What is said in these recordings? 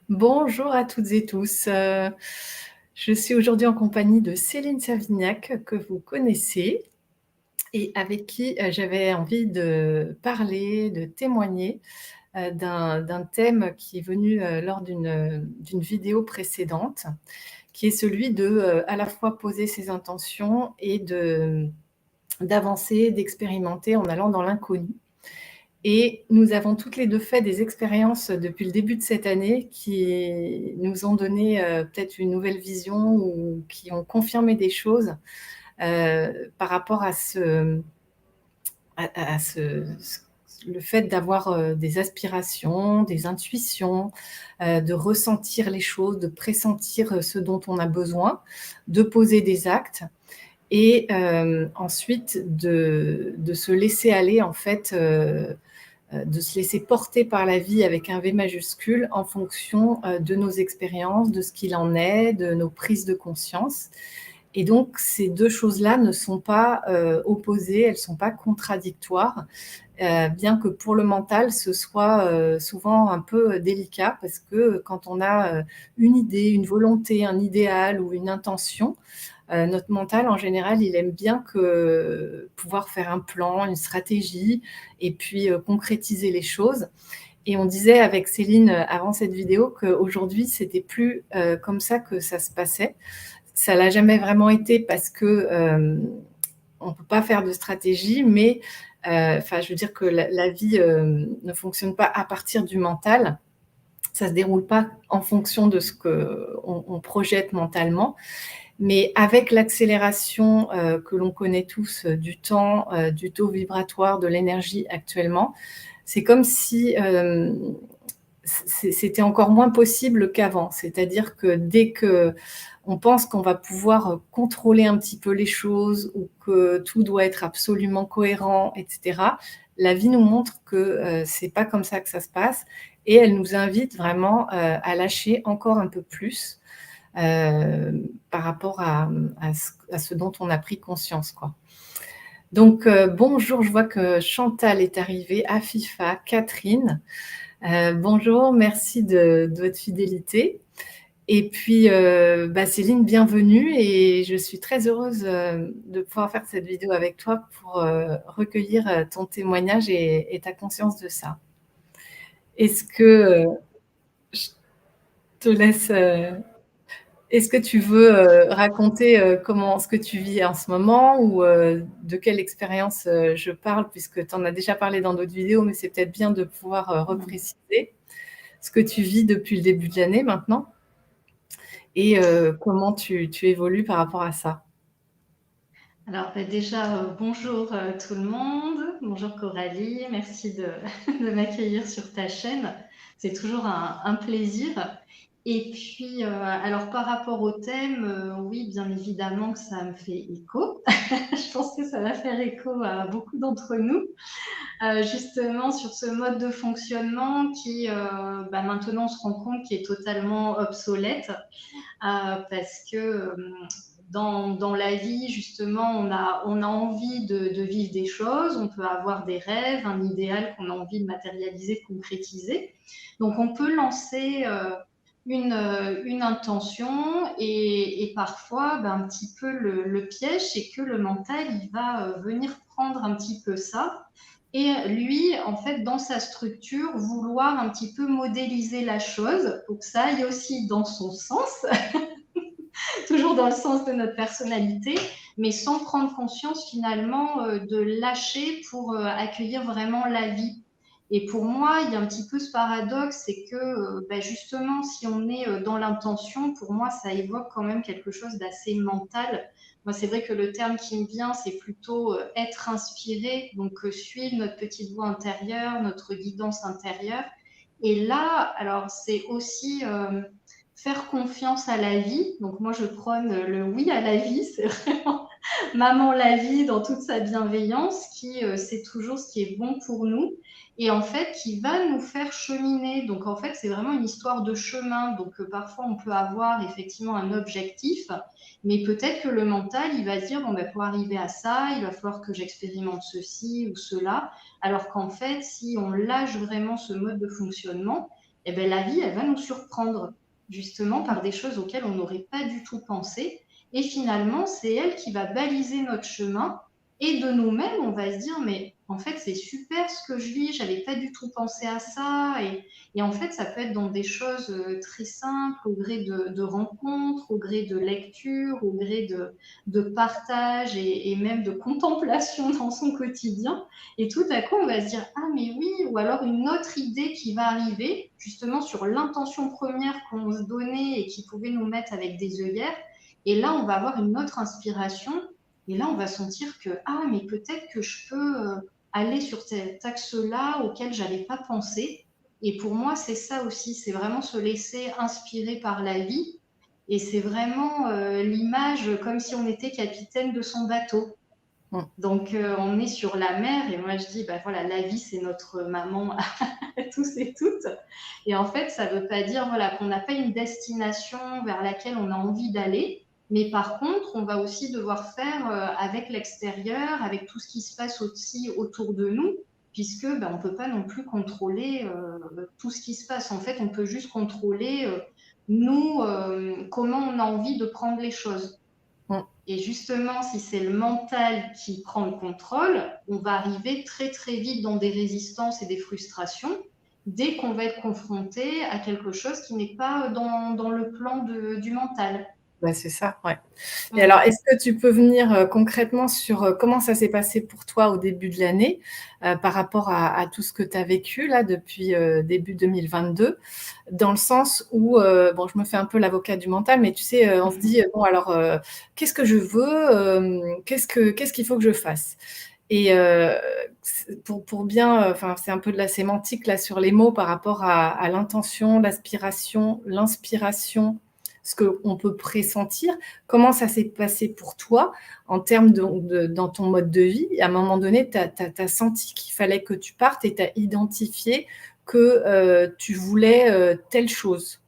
Bonjour à toutes et tous. Je suis aujourd'hui en compagnie de Céline Savignac, que vous connaissez et avec qui j'avais envie de parler, de témoigner d'un thème qui est venu lors d'une vidéo précédente, qui est celui de à la fois poser ses intentions et d'avancer, d'expérimenter en allant dans l'inconnu. Et nous avons toutes les 2 fait des expériences depuis le début de cette année qui nous ont donné, peut-être une nouvelle vision ou qui ont confirmé des choses, par rapport à le fait d'avoir, des aspirations, des intuitions, de ressentir les choses, de pressentir, ce dont on a besoin, de poser des actes et ensuite de se laisser aller en fait, de se laisser porter par la vie avec un V majuscule en fonction de nos expériences, de ce qu'il en est, de nos prises de conscience. Et donc, ces deux choses-là ne sont pas opposées, elles ne sont pas contradictoires, bien que pour le mental, ce soit souvent un peu délicat parce que quand on a une idée, une volonté, un idéal ou une intention, notre mental, en général, il aime bien pouvoir faire un plan, une stratégie et puis concrétiser les choses. Et on disait avec Céline avant cette vidéo qu'aujourd'hui, c'était plus comme ça que ça se passait. Ça l'a jamais vraiment été parce que on peut pas faire de stratégie, mais enfin, je veux dire que la vie ne fonctionne pas à partir du mental. Ça se déroule pas en fonction de ce qu'on projette mentalement. Mais avec l'accélération que l'on connaît tous du temps, du taux vibratoire, de l'énergie actuellement, c'est comme si c'était encore moins possible qu'avant. C'est-à-dire que dès qu'on pense qu'on va pouvoir contrôler un petit peu les choses ou que tout doit être absolument cohérent, etc., la vie nous montre que c'est pas comme ça que ça se passe et elle nous invite vraiment à lâcher encore un peu plus par rapport à ce dont on a pris conscience, quoi. Donc, bonjour, je vois que Chantal est arrivée, Afifa, Catherine. Bonjour, merci de votre fidélité. Et puis, Céline, bienvenue et je suis très heureuse de pouvoir faire cette vidéo avec toi pour recueillir ton témoignage et ta conscience de ça. Est-ce que je te laisse est-ce que tu veux raconter comment ce que tu vis en ce moment ou de quelle expérience je parle puisque tu en as déjà parlé dans d'autres vidéos, mais c'est peut-être bien de pouvoir repréciser ce que tu vis depuis le début de l'année maintenant et comment tu évolues par rapport à ça. Alors déjà, bonjour tout le monde, bonjour Coralie, merci de, de m'accueillir sur ta chaîne, c'est toujours un plaisir. Et puis, alors par rapport au thème, oui, bien évidemment que ça me fait écho. Je pense que ça va faire écho à beaucoup d'entre nous, justement sur ce mode de fonctionnement qui, maintenant, on se rend compte qu'il est totalement obsolète, parce que dans la vie, justement, on a envie de vivre des choses, on peut avoir des rêves, un idéal qu'on a envie de matérialiser, de concrétiser. Donc, on peut lancer une intention et parfois, un petit peu le piège, c'est que le mental, il va venir prendre un petit peu ça et lui, en fait, dans sa structure, vouloir un petit peu modéliser la chose pour que ça aille aussi dans son sens, toujours dans le sens de notre personnalité, mais sans prendre conscience finalement de lâcher pour accueillir vraiment la vie. Et pour moi, il y a un petit peu ce paradoxe, c'est que justement, si on est dans l'intention, pour moi, ça évoque quand même quelque chose d'assez mental. Moi, c'est vrai que le terme qui me vient, c'est plutôt être inspiré, donc suivre notre petite voix intérieure, notre guidance intérieure. Et là, alors c'est aussi faire confiance à la vie. Donc moi, je prône le oui à la vie. C'est vraiment maman la vie dans toute sa bienveillance qui sait toujours ce qui est bon pour nous et en fait qui va nous faire cheminer. Donc en fait, c'est vraiment une histoire de chemin. Donc parfois, on peut avoir effectivement un objectif, mais peut-être que le mental, il va dire, bon, pour arriver à ça, il va falloir que j'expérimente ceci ou cela. Alors qu'en fait, si on lâche vraiment ce mode de fonctionnement, eh ben, la vie, elle va nous surprendre justement par des choses auxquelles on n'aurait pas du tout pensé. Et finalement, c'est elle qui va baliser notre chemin. Et de nous-mêmes, on va se dire, mais en fait, c'est super ce que je vis, j'avais pas du tout pensé à ça. Et en fait, ça peut être dans des choses très simples, au gré de rencontres, au gré de lectures, au gré de partage et même de contemplation dans son quotidien. Et tout à coup, on va se dire, ah mais oui, ou alors une autre idée qui va arriver, justement sur l'intention première qu'on se donnait et qui pouvait nous mettre avec des œillères. Et là, on va avoir une autre inspiration. Et là, on va sentir que, ah, mais peut-être que je peux aller sur cet axe-là auquel j'avais pas pensé. Et pour moi, c'est ça aussi, c'est vraiment se laisser inspirer par la vie. Et c'est vraiment l'image comme si on était capitaine de son bateau. Mm. Donc, on est sur la mer et moi, je dis, bah voilà, la vie, c'est notre maman à tous et toutes. Et en fait, ça ne veut pas dire voilà, qu'on n'a pas une destination vers laquelle on a envie d'aller. Mais par contre, on va aussi devoir faire avec l'extérieur, avec tout ce qui se passe aussi autour de nous, puisque on ne peut pas non plus contrôler tout ce qui se passe. En fait, on peut juste contrôler, nous, comment on a envie de prendre les choses. Mm. Et justement, si c'est le mental qui prend le contrôle, on va arriver très très vite dans des résistances et des frustrations dès qu'on va être confronté à quelque chose qui n'est pas dans le plan du mental. Bah, c'est ça, ouais. Et alors, Mm. est-ce que tu peux venir concrètement sur comment ça s'est passé pour toi au début de l'année par rapport à tout ce que tu as vécu là depuis début 2022, dans le sens où, bon, je me fais un peu l'avocat du mental, mais tu sais, on se dit, bon, alors, qu'est-ce que je veux qu'est-ce qu'il faut que je fasse. Et pour bien, enfin, c'est un peu de la sémantique là sur les mots par rapport à l'intention, l'aspiration, l'inspiration, ce qu'on peut pressentir. Comment ça s'est passé pour toi en termes dans ton mode de vie? À un moment donné, tu as senti qu'il fallait que tu partes et tu as identifié que tu voulais telle chose.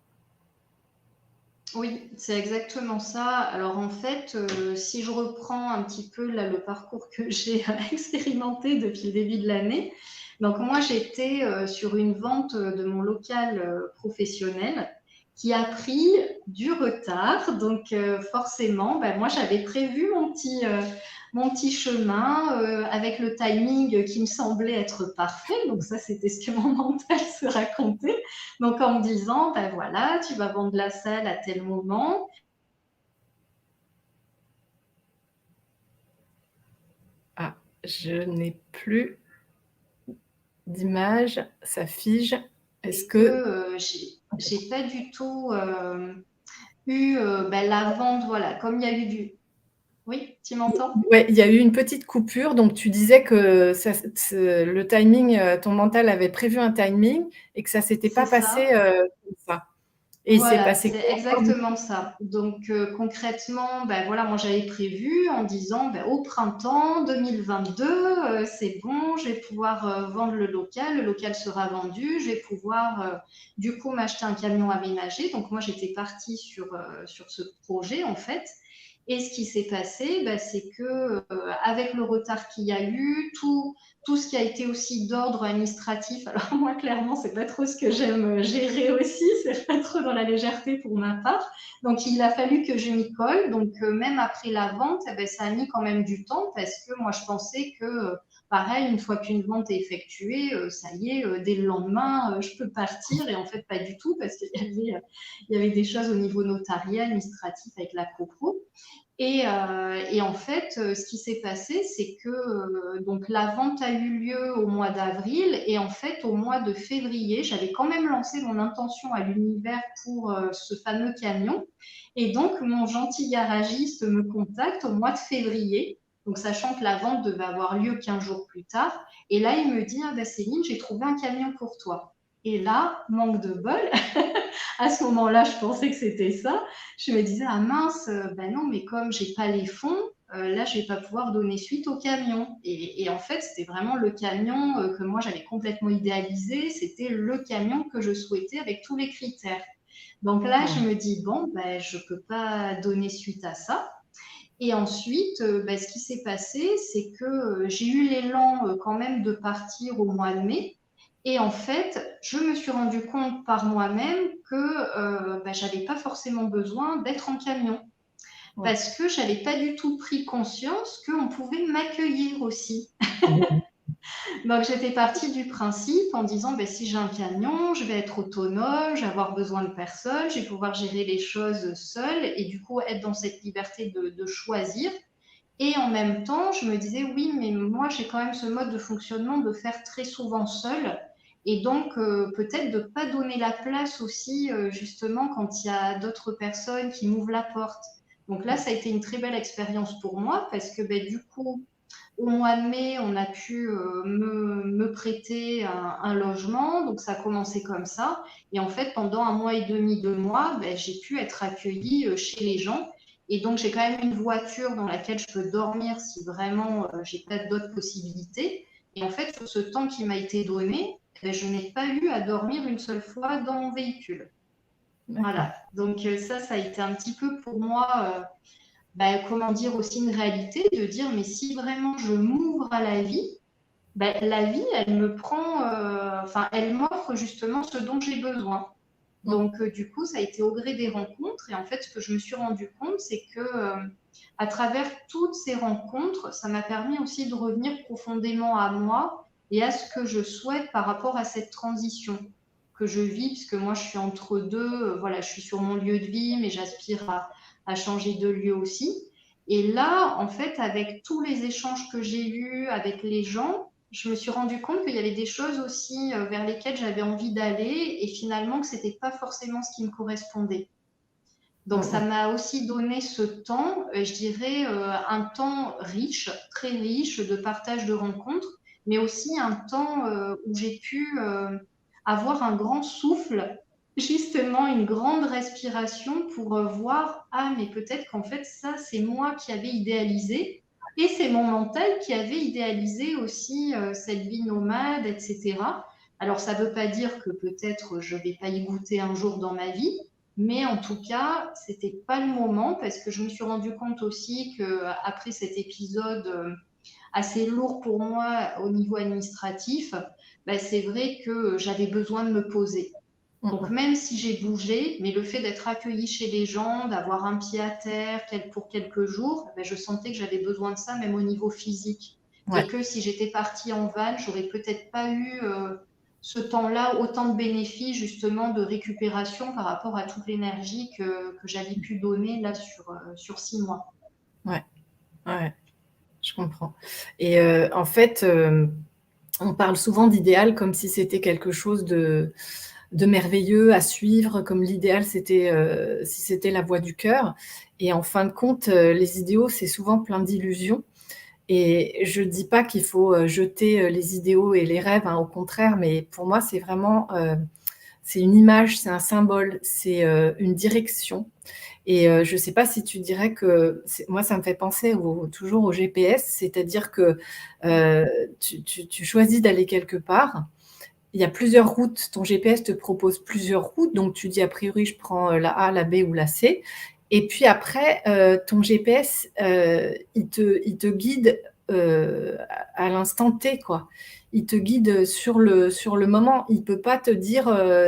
Oui, c'est exactement ça. Alors en fait, si je reprends un petit peu là, le parcours que j'ai expérimenté depuis le début de l'année, donc moi j'étais sur une vente de mon local professionnel qui a pris du retard. Donc forcément, moi j'avais prévu mon petit chemin avec le timing qui me semblait être parfait. Donc ça, c'était ce que mon mental se racontait. Donc en me disant, ben voilà, tu vas vendre la salle à tel moment. Ah, je n'ai plus d'image, ça fige. Est-ce Et que que j'ai pas du tout eu la vente, voilà, comme il y a eu du... Oui, tu m'entends? ouais, il y a eu une petite coupure, donc tu disais que le timing, ton mental avait prévu un timing et que ça s'était C'est pas passé ça. comme ça. Et il s'est Voilà, passé c'est quoi encore du coup? exactement ça. Donc concrètement, voilà, moi j'avais prévu en disant au printemps 2022, c'est bon, je vais pouvoir vendre le local sera vendu, je vais pouvoir du coup m'acheter un camion aménagé. Donc moi j'étais partie sur ce projet en fait. Et ce qui s'est passé, c'est que avec le retard qu'il y a eu, tout ce qui a été aussi d'ordre administratif. Alors moi, clairement, c'est pas trop ce que j'aime gérer aussi, c'est pas trop dans la légèreté pour ma part. Donc il a fallu que je m'y colle. Donc même après la vente, ça a mis quand même du temps parce que moi je pensais que pareil, une fois qu'une vente est effectuée, ça y est, dès le lendemain, je peux partir. Et en fait, pas du tout parce qu'il y avait des choses au niveau notarial, administratif avec la copro. Et en fait, ce qui s'est passé, c'est que donc la vente a eu lieu au mois d'avril et en fait, au mois de février, j'avais quand même lancé mon intention à l'univers pour ce fameux camion. Et donc, mon gentil garagiste me contacte au mois de février, donc sachant que la vente devait avoir lieu 15 jours plus tard. Et là, il me dit, ah ben Céline, j'ai trouvé un camion pour toi. Et là, manque de bol, à ce moment-là, je pensais que c'était ça. Je me disais, ah mince, ben non, mais comme j'ai pas les fonds, là, je vais pas pouvoir donner suite au camion. Et en fait, c'était vraiment le camion que moi, j'avais complètement idéalisé. C'était le camion que je souhaitais avec tous les critères. Donc là, je me dis, bon, je peux pas donner suite à ça. Et ensuite, ce qui s'est passé, c'est que j'ai eu l'élan quand même de partir au mois de mai. Et en fait, je me suis rendu compte par moi-même que j'avais pas forcément besoin d'être en camion Ouais. parce que j'avais pas du tout pris conscience qu'on pouvait m'accueillir aussi. Mhm. Donc j'étais partie du principe en disant si j'ai un camion, je vais être autonome, je vais avoir besoin de personne, je vais pouvoir gérer les choses seule et du coup être dans cette liberté de choisir. Et en même temps, je me disais, oui, mais moi, j'ai quand même ce mode de fonctionnement de faire très souvent seul. Et donc, peut-être de ne pas donner la place aussi, justement, quand il y a d'autres personnes qui m'ouvrent la porte. Donc là, ça a été une très belle expérience pour moi parce que du coup, au mois de mai, on a pu me prêter un logement. Donc, ça a commencé comme ça. Et en fait, pendant un mois et demi, 2 mois, j'ai pu être accueillie chez les gens. Et donc, j'ai quand même une voiture dans laquelle je peux dormir si vraiment j'ai pas d'autres possibilités. Et en fait, sur ce temps qui m'a été donné, je n'ai pas eu à dormir une seule fois dans mon véhicule. D'accord. Voilà. Donc, ça a été un petit peu pour moi comment dire aussi une réalité de dire mais si vraiment je m'ouvre à la vie elle me prend, enfin elle m'offre justement ce dont j'ai besoin. Mm. Donc du coup ça a été au gré des rencontres et en fait ce que je me suis rendu compte c'est que à travers toutes ces rencontres ça m'a permis aussi de revenir profondément à moi et à ce que je souhaite par rapport à cette transition que je vis puisque moi je suis entre deux, voilà je suis sur mon lieu de vie mais j'aspire à changer de lieu aussi. Et là, en fait, avec tous les échanges que j'ai eus avec les gens, je me suis rendu compte qu'il y avait des choses aussi vers lesquelles j'avais envie d'aller et finalement que c'était pas forcément ce qui me correspondait. Donc ça Mm. m'a aussi donné ce temps, je dirais un temps riche, très riche de partage de rencontres, mais aussi un temps où j'ai pu avoir un grand souffle, justement une grande respiration pour voir, ah mais peut-être qu'en fait ça c'est moi qui avais idéalisé et c'est mon mental qui avait idéalisé aussi cette vie nomade, etc. Alors ça ne veut pas dire que peut-être je ne vais pas y goûter un jour dans ma vie, mais en tout cas, c'était pas le moment parce que je me suis rendu compte aussi que après cet épisode assez lourd pour moi au niveau administratif, c'est vrai que j'avais besoin de me poser. Donc Mm. même si j'ai bougé, mais le fait d'être accueillie chez les gens, d'avoir un pied à terre pour quelques jours, je sentais que j'avais besoin de ça même au niveau physique. Et Ouais. que si j'étais partie en van, j'aurais peut-être pas eu ce temps-là autant de bénéfices justement de récupération par rapport à toute l'énergie que j'avais pu donner là sur 6 mois. Ouais. Ouais. Je comprends. Et en fait, on parle souvent d'idéal comme si c'était quelque chose de merveilleux à suivre, comme l'idéal, c'était si c'était la voie du cœur. Et en fin de compte, les idéaux, c'est souvent plein d'illusions. Et je dis pas qu'il faut jeter les idéaux et les rêves, hein, au contraire, mais pour moi, c'est vraiment, c'est une image, c'est un symbole, c'est une direction. Et je ne sais pas si tu dirais que moi, ça me fait penser toujours au GPS, c'est-à-dire que euh, tu choisis d'aller quelque part. Il y a plusieurs routes, ton GPS te propose plusieurs routes, donc tu dis a priori je prends la A, la B ou la C. Et puis après, ton GPS, il te guide à l'instant T, quoi. Il te guide sur le moment. Il ne peut pas te dire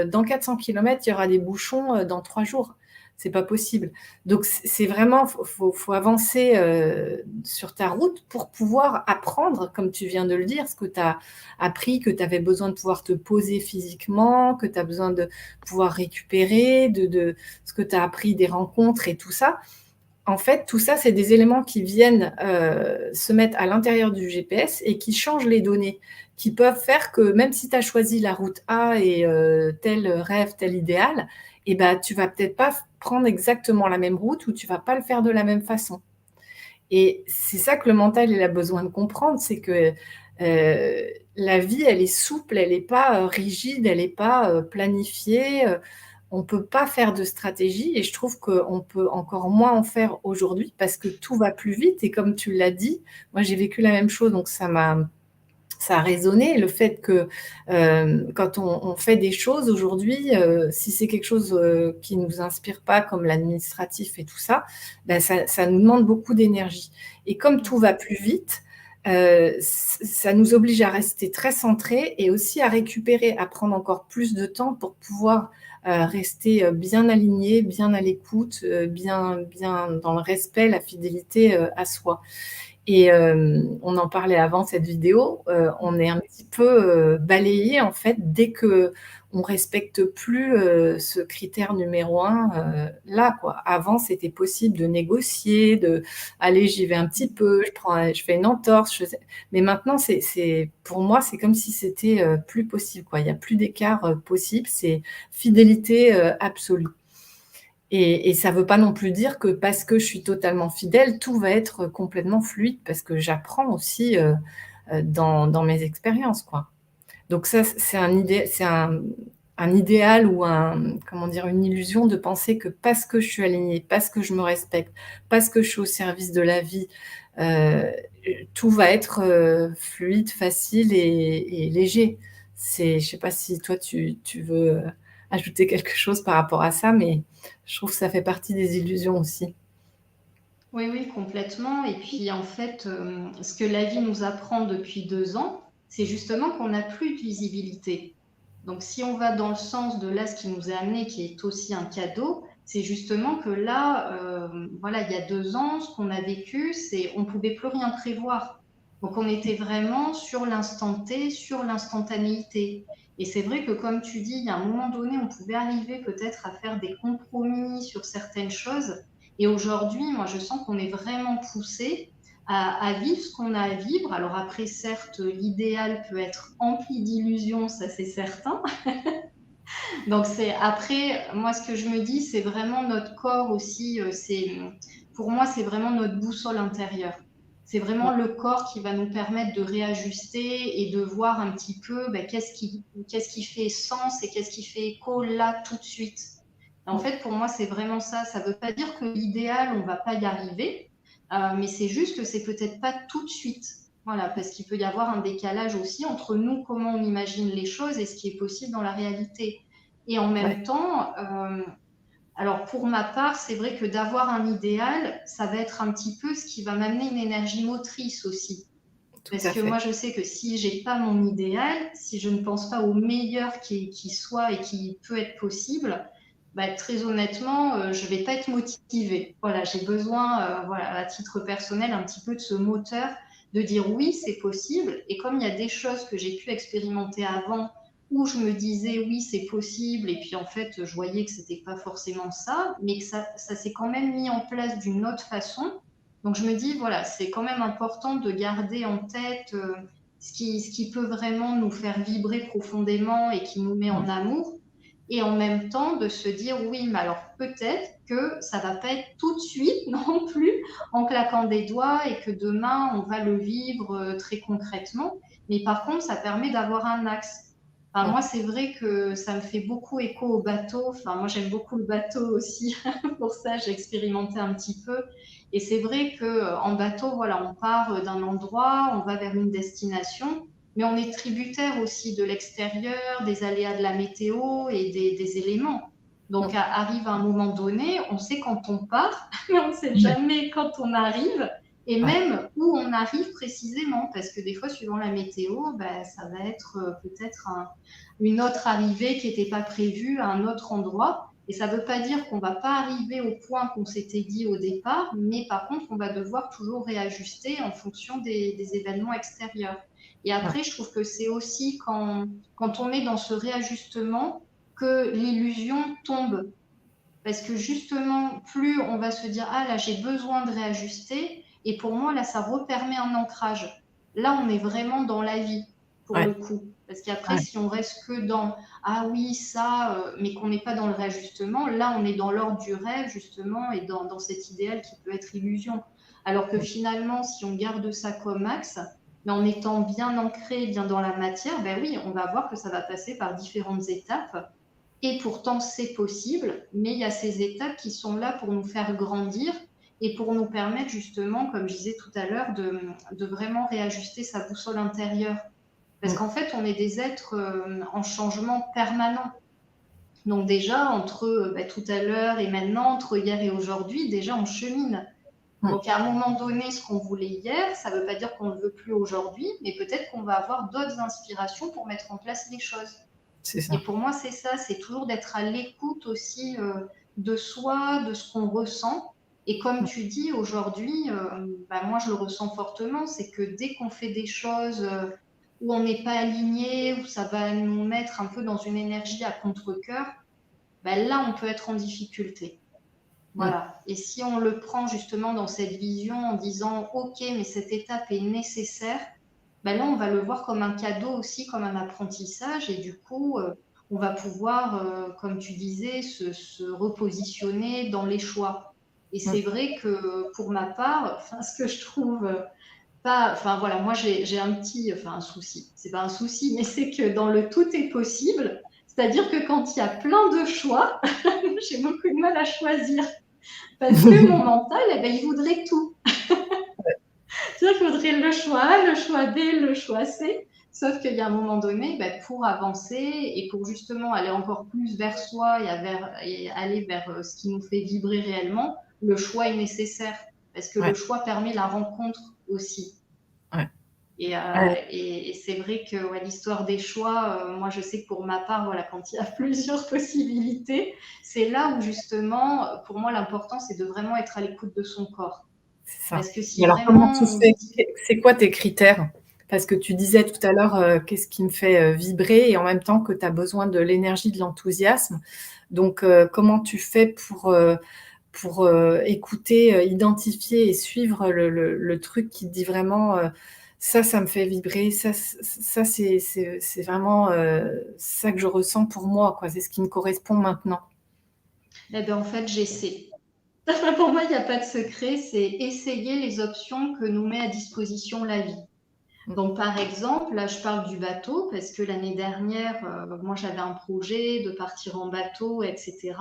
dans 400 km, il y aura des bouchons dans 3 jours. C'est pas possible. Donc c'est vraiment, faut avancer sur ta route pour pouvoir apprendre, comme tu viens de le dire, ce que tu as appris, que tu avais besoin de pouvoir te poser physiquement, que tu as besoin de pouvoir récupérer, de ce que tu as appris des rencontres et tout ça. En fait, tout ça, c'est des éléments qui viennent se mettre à l'intérieur du GPS et qui changent les données, qui peuvent faire que même si tu as choisi la route A et tel rêve, tel idéal, et ben, tu vas peut-être pas prendre exactement la même route ou tu vas pas le faire de la même façon. Et c'est ça que le mental, il a besoin de comprendre, c'est que la vie, elle est souple, elle n'est pas rigide, elle n'est pas planifiée. On ne peut pas faire de stratégie et je trouve qu'on peut encore moins en faire aujourd'hui parce que tout va plus vite. Et comme tu l'as dit, moi j'ai vécu la même chose, donc ça a résonné, le fait que quand on fait des choses aujourd'hui, si c'est quelque chose qui ne nous inspire pas, comme l'administratif et tout ça, ben ça nous demande beaucoup d'énergie. Et comme tout va plus vite, ça nous oblige à rester très centrés et aussi à récupérer, à prendre encore plus de temps pour pouvoir rester bien aligné, bien à l'écoute, bien dans le respect, la fidélité à soi. Et on en parlait avant cette vidéo, on est un petit peu balayé en fait dès que on respecte plus ce critère numéro un là quoi. Avant, c'était possible de négocier, de allez, j'y vais un petit peu, je fais une entorse, mais maintenant, pour moi, c'est comme si c'était plus possible quoi. Il n'y a plus d'écart possible, c'est fidélité absolue. Et ça ne veut pas non plus dire que parce que je suis totalement fidèle, tout va être complètement fluide, parce que j'apprends aussi dans mes expériences, quoi. Donc ça, c'est un idéal ou comment dire, une illusion de penser que parce que je suis alignée, parce que je me respecte, parce que je suis au service de la vie, euh, tout va être fluide, facile et léger. Je ne sais pas si toi, tu veux ajouter quelque chose par rapport à ça, mais je trouve que ça fait partie des illusions aussi. Oui, oui, complètement. Et puis en fait, ce que la vie nous apprend depuis 2 ans, c'est justement qu'on n'a plus de visibilité. Donc si on va dans le sens de là, ce qui nous a amené, qui est aussi un cadeau, c'est justement que là, voilà, il y a 2 ans, ce qu'on a vécu, c'est on pouvait plus rien prévoir. Donc on était vraiment sur l'instant T, sur l'instantanéité. Et c'est vrai que comme tu dis, il y a un moment donné, on pouvait arriver peut-être à faire des compromis sur certaines choses. Et aujourd'hui, moi, je sens qu'on est vraiment poussé à vivre ce qu'on a à vivre. Alors après, certes, l'idéal peut être empli d'illusions, ça c'est certain. Donc c'est après, moi, ce que je me dis, c'est vraiment notre corps aussi. Pour moi, c'est vraiment notre boussole intérieure. C'est vraiment le corps qui va nous permettre de réajuster et de voir un petit peu ben, qu'est-ce qui fait sens et qu'est-ce qui fait écho là tout de suite. En fait, pour moi, c'est vraiment ça. Ça ne veut pas dire que l'idéal, on ne va pas y arriver, mais c'est juste que c'est peut-être pas tout de suite. Voilà, parce qu'il peut y avoir un décalage aussi entre nous, comment on imagine les choses et ce qui est possible dans la réalité. Et en même Ouais, temps, alors pour ma part, c'est vrai que d'avoir un idéal, ça va être un petit peu ce qui va m'amener une énergie motrice aussi. tout Parce à que moi, fait. je sais que si j'ai pas mon idéal, si je ne pense pas au meilleur qui soit et qui peut être possible, bah, très honnêtement, je vais pas être motivée. Voilà, j'ai besoin, voilà, à titre personnel, un petit peu de ce moteur de dire oui, c'est possible. Et comme il y a des choses que j'ai pu expérimenter avant où je me disais oui, c'est possible, et puis en fait, je voyais que c'était pas forcément ça, mais que ça s'est quand même mis en place d'une autre façon. Donc je me dis, voilà, c'est quand même important de garder en tête ce qui peut vraiment nous faire vibrer profondément et qui nous met en amour. Et en même temps, de se dire, oui, mais alors peut-être que ça va pas être tout de suite non plus en claquant des doigts et que demain, on va le vivre très concrètement. Mais par contre, ça permet d'avoir un axe. Enfin, moi, c'est vrai que ça me fait beaucoup écho au bateau. Enfin, moi, j'aime beaucoup le bateau aussi. Pour ça, j'ai expérimenté un petit peu. Et c'est vrai qu'en bateau, voilà, on part d'un endroit, on va vers une destination, mais on est tributaire aussi de l'extérieur, des aléas de la météo et des éléments. Donc, arrive un moment donné, on sait quand on part, mais on ne sait jamais quand on arrive, et Ouais. même où on arrive précisément, parce que des fois, suivant la météo, ben, ça va être peut-être une autre arrivée qui n'était pas prévue à un autre endroit. Et ça ne veut pas dire qu'on ne va pas arriver au point qu'on s'était dit au départ, mais par contre, on va devoir toujours réajuster en fonction des événements extérieurs. Et Ouais. après, je trouve que c'est aussi quand on est dans ce réajustement que l'illusion tombe. Parce que justement, plus on va se dire, ah là, j'ai besoin de réajuster, et pour moi, là, ça repermet un ancrage. Là, on est vraiment dans la vie, pour le Ouais. coup. Parce qu'après, Ouais. si on reste que dans, ah oui, ça, mais qu'on n'est pas dans le réajustement, là, on est dans l'ordre du rêve, justement, et dans cet idéal qui peut être illusion. Alors que finalement, si on garde ça comme axe, mais en étant bien ancré, bien dans la matière, ben oui, on va voir que ça va passer par différentes étapes et pourtant, c'est possible, mais il y a ces étapes qui sont là pour nous faire grandir et pour nous permettre justement, comme je disais tout à l'heure, de vraiment réajuster sa boussole intérieure. Parce qu'en fait, on est des êtres en changement permanent. Donc déjà, entre tout à l'heure et maintenant, entre hier et aujourd'hui, déjà, on chemine. Mm. Donc, à un moment donné, ce qu'on voulait hier, ça ne veut pas dire qu'on ne le veut plus aujourd'hui, mais peut-être qu'on va avoir d'autres inspirations pour mettre en place les choses. C'est Et ça. pour moi, c'est ça, c'est toujours d'être à l'écoute aussi de soi, de ce qu'on ressent. Et comme Mm. tu dis, aujourd'hui, moi je le ressens fortement, c'est que dès qu'on fait des choses où on n'est pas aligné, où ça va nous mettre un peu dans une énergie à contre-cœur, là on peut être en difficulté. Mm. Voilà. Et si on le prend justement dans cette vision en disant, OK, mais cette étape est nécessaire, là, on va le voir comme un cadeau aussi, comme un apprentissage. Et du coup, on va pouvoir, comme tu disais, se repositionner dans les choix. Et Mm. c'est vrai que pour ma part, ce que je trouve pas, voilà, moi j'ai un souci. C'est pas un souci, mais c'est que dans le tout est possible, c'est-à-dire que quand il y a plein de choix, j'ai beaucoup de mal à choisir. Parce que mon mental, il voudrait tout. C'est-à-dire qu'il voudrait le choix A, le choix B, le choix C. Sauf qu'il y a un moment donné, pour avancer et pour justement aller encore plus vers soi et aller vers ce qui nous fait vibrer réellement, le choix est nécessaire. Parce que le Ouais. choix permet la rencontre aussi. Ouais. Et, Ouais. c'est vrai que l'histoire des choix, moi je sais que pour ma part, voilà, quand il y a plusieurs possibilités, c'est là où justement, pour moi, l'important, c'est de vraiment être à l'écoute de son corps. C'est ça. Parce que Et si alors, comment tu vraiment on fais? se dit, C'est quoi tes critères? Parce que tu disais tout à l'heure, qu'est-ce qui me fait vibrer et en même temps que tu as besoin de l'énergie, de l'enthousiasme. Donc, comment tu fais pour écouter, identifier et suivre le truc qui te dit vraiment ça, ça me fait vibrer, ça c'est vraiment ça que je ressens pour moi, quoi. C'est ce qui me correspond maintenant. en fait, j'essaie. Pour moi, il n'y a pas de secret, c'est essayer les options que nous met à disposition la vie. Mm. Donc, par exemple, là, je parle du bateau parce que l'année dernière, moi, j'avais un projet de partir en bateau, etc.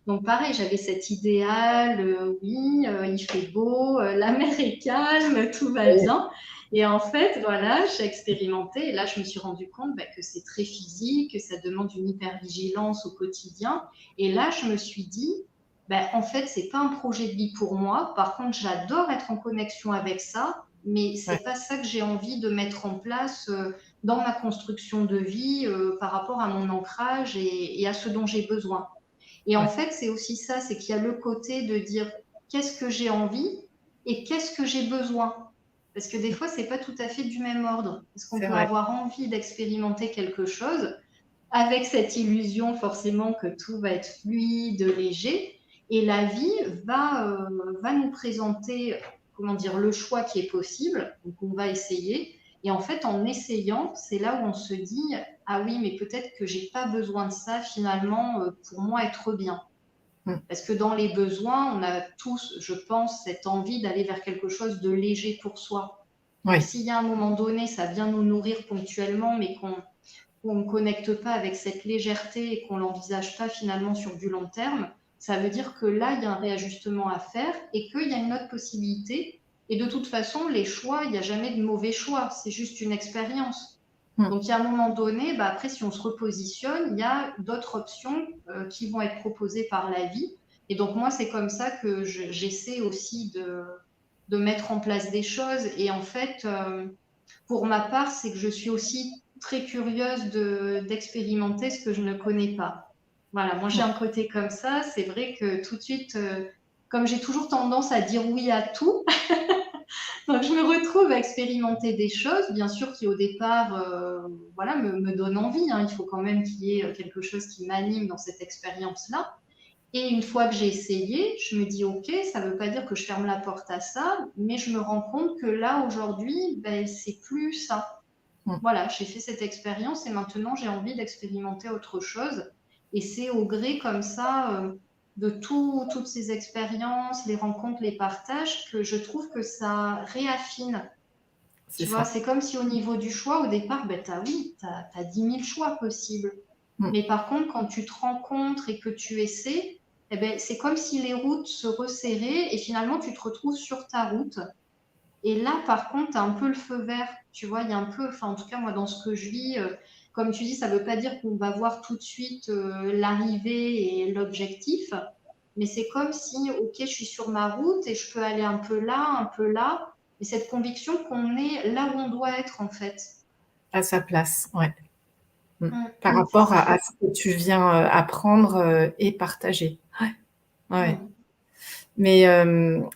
Donc, pareil, j'avais cet idéal, oui, il fait beau, la mer est calme, tout va Oui, bien. Et en fait, voilà, j'ai expérimenté et là, je me suis rendu compte que c'est très physique, que ça demande une hypervigilance au quotidien. Et là, je me suis dit, en fait, c'est pas un projet de vie pour moi. Par contre, j'adore être en connexion avec ça, mais ouais, c'est pas ça que j'ai envie de mettre en place dans ma construction de vie par rapport à mon ancrage et à ce dont j'ai besoin. Et en ouais, fait, c'est aussi ça, c'est qu'il y a le côté de dire qu'est-ce que j'ai envie et qu'est-ce que j'ai besoin. Parce que des fois, c'est pas tout à fait du même ordre. Parce qu'on c'est peut vrai. avoir envie d'expérimenter quelque chose avec cette illusion forcément que tout va être fluide, léger. Et la vie va nous présenter, comment dire, le choix qui est possible. Donc on va essayer. Et en fait, en essayant, c'est là où on se dit, ah oui, mais peut-être que j'ai pas besoin de ça finalement pour moi être bien. Mm. Parce que dans les besoins, on a tous, je pense, cette envie d'aller vers quelque chose de léger pour soi. Donc Oui, s'il y a un moment donné, ça vient nous nourrir ponctuellement, mais qu'on ne connecte pas avec cette légèreté et qu'on l'envisage pas finalement sur du long terme, ça veut dire que là, il y a un réajustement à faire et qu'il y a une autre possibilité. Et de toute façon, les choix, il n'y a jamais de mauvais choix, c'est juste une expérience. mm, Donc, il y a un moment donné, après, si on se repositionne, il y a d'autres options qui vont être proposées par la vie. Et donc, moi, c'est comme ça que j'essaie aussi de mettre en place des choses. Et en fait, pour ma part, c'est que je suis aussi très curieuse d'expérimenter ce que je ne connais pas. Voilà, moi j'ai mm. un côté comme ça. C'est vrai que tout de suite, comme j'ai toujours tendance à dire oui à tout, donc je me retrouve à expérimenter des choses, bien sûr qui au départ, voilà, me donnent envie. Hein. Il faut quand même qu'il y ait quelque chose qui m'anime dans cette expérience-là. Et une fois que j'ai essayé, je me dis, OK, ça ne veut pas dire que je ferme la porte à ça, mais je me rends compte que là, aujourd'hui, c'est plus ça. Mm. Voilà, j'ai fait cette expérience et maintenant j'ai envie d'expérimenter autre chose. Et c'est au gré comme ça de toutes ces expériences, les rencontres, les partages, que je trouve que ça réaffine. C'est Tu vois, ça. c'est comme si au niveau du choix, au départ, oui, tu as 10 000 choix possibles. Mm. Mais par contre, quand tu te rencontres et que tu essaies, c'est comme si les routes se resserraient et finalement tu te retrouves sur ta route. Et là, par contre, tu as un peu le feu vert. Tu vois, il y a un peu, enfin, en tout cas, moi, dans ce que je vis, comme tu dis, ça ne veut pas dire qu'on va voir tout de suite l'arrivée et l'objectif. mais c'est comme si, ok, je suis sur ma route et je peux aller un peu là, et cette conviction qu'on est là où on doit être en fait. À sa place, ouais. Par C'est rapport ça. à ce que tu viens apprendre et partager. Ouais, ouais. Mais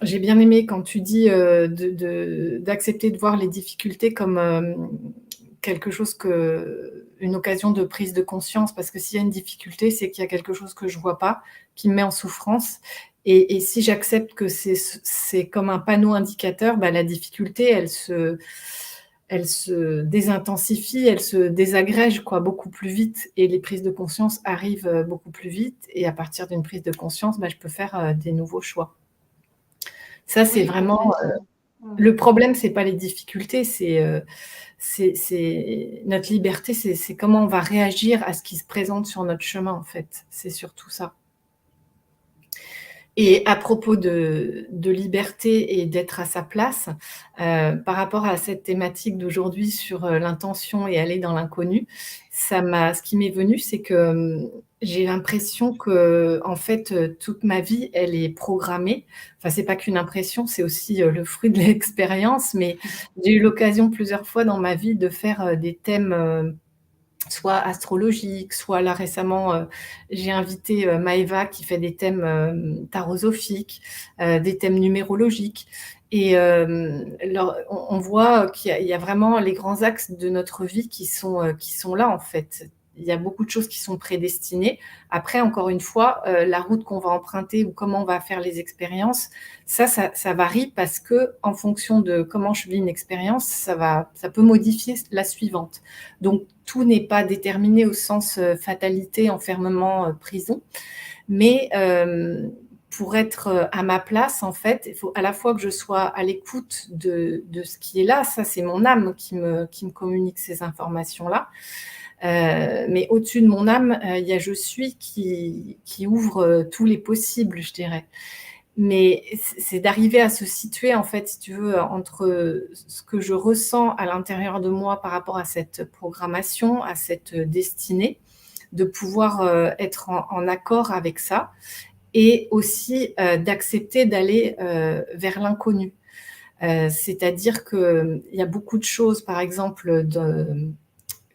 j'ai bien aimé quand tu dis d'accepter de voir les difficultés comme quelque chose une occasion de prise de conscience, parce que s'il y a une difficulté, c'est qu'il y a quelque chose que je vois pas, qui me met en souffrance. Et si j'accepte que c'est comme un panneau indicateur, bah, la difficulté, elle se désintensifie, elle se désagrège quoi, beaucoup plus vite, et les prises de conscience arrivent beaucoup plus vite. Et à partir d'une prise de conscience, bah, je peux faire des nouveaux choix. Ça, c'est Oui, vraiment complètement. le problème, c'est pas les difficultés, c'est notre liberté, c'est comment on va réagir à ce qui se présente sur notre chemin, en fait. C'est surtout ça. Et à propos de liberté et d'être à sa place, par rapport à cette thématique d'aujourd'hui sur l'intention et aller dans l'inconnu, ce qui m'est venu, c'est que j'ai l'impression que, en fait, toute ma vie, elle est programmée. Enfin, c'est pas qu'une impression, c'est aussi le fruit de l'expérience, mais j'ai eu l'occasion plusieurs fois dans ma vie de faire des thèmes soit astrologiques, soit là récemment, j'ai invité Maëva qui fait des thèmes tarosophiques, des thèmes numérologiques. Et on voit qu'il y a vraiment les grands axes de notre vie qui sont là, en fait. Il y a beaucoup de choses qui sont prédestinées. Après, encore une fois, la route qu'on va emprunter ou comment on va faire les expériences, ça varie, parce que en fonction de comment je vis une expérience, ça peut modifier la suivante. Donc, tout n'est pas déterminé au sens fatalité, enfermement, prison. Mais pour être à ma place, en fait, il faut à la fois que je sois à l'écoute de ce qui est là. Ça, c'est mon âme qui me communique ces informations-là. Mais au-dessus de mon âme, il y a je suis qui ouvre tous les possibles, je dirais. Mais c'est d'arriver à se situer, en fait, si tu veux, entre ce que je ressens à l'intérieur de moi par rapport à cette programmation, à cette destinée, de pouvoir être en accord avec ça, et aussi d'accepter d'aller vers l'inconnu. C'est-à-dire qu'il y a beaucoup de choses, par exemple,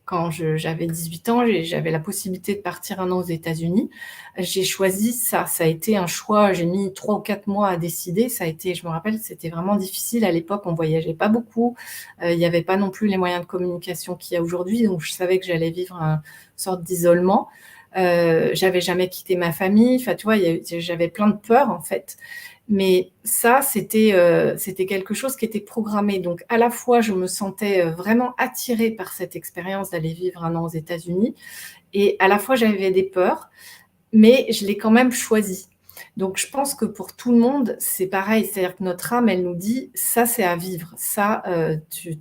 quand j'avais 18 ans, j'avais la possibilité de partir 1 an aux États-Unis. J'ai choisi ça. Ça a été un choix. J'ai mis 3 ou 4 mois à décider. Ça a été, je me rappelle, c'était vraiment difficile. À l'époque, on voyageait pas beaucoup. Il n'y avait pas non plus les moyens de communication qu'il y a aujourd'hui. Donc, je savais que j'allais vivre une sorte d'isolement. J'avais jamais quitté ma famille. Enfin, tu vois, j'avais plein de peurs, en fait. Mais ça, c'était quelque chose qui était programmé. Donc, à la fois, je me sentais vraiment attirée par cette expérience d'aller vivre 1 an aux États-Unis, et à la fois, j'avais des peurs, mais je l'ai quand même choisi. Donc, je pense que pour tout le monde, c'est pareil. C'est-à-dire que notre âme, elle nous dit, ça, c'est à vivre. Ça, tu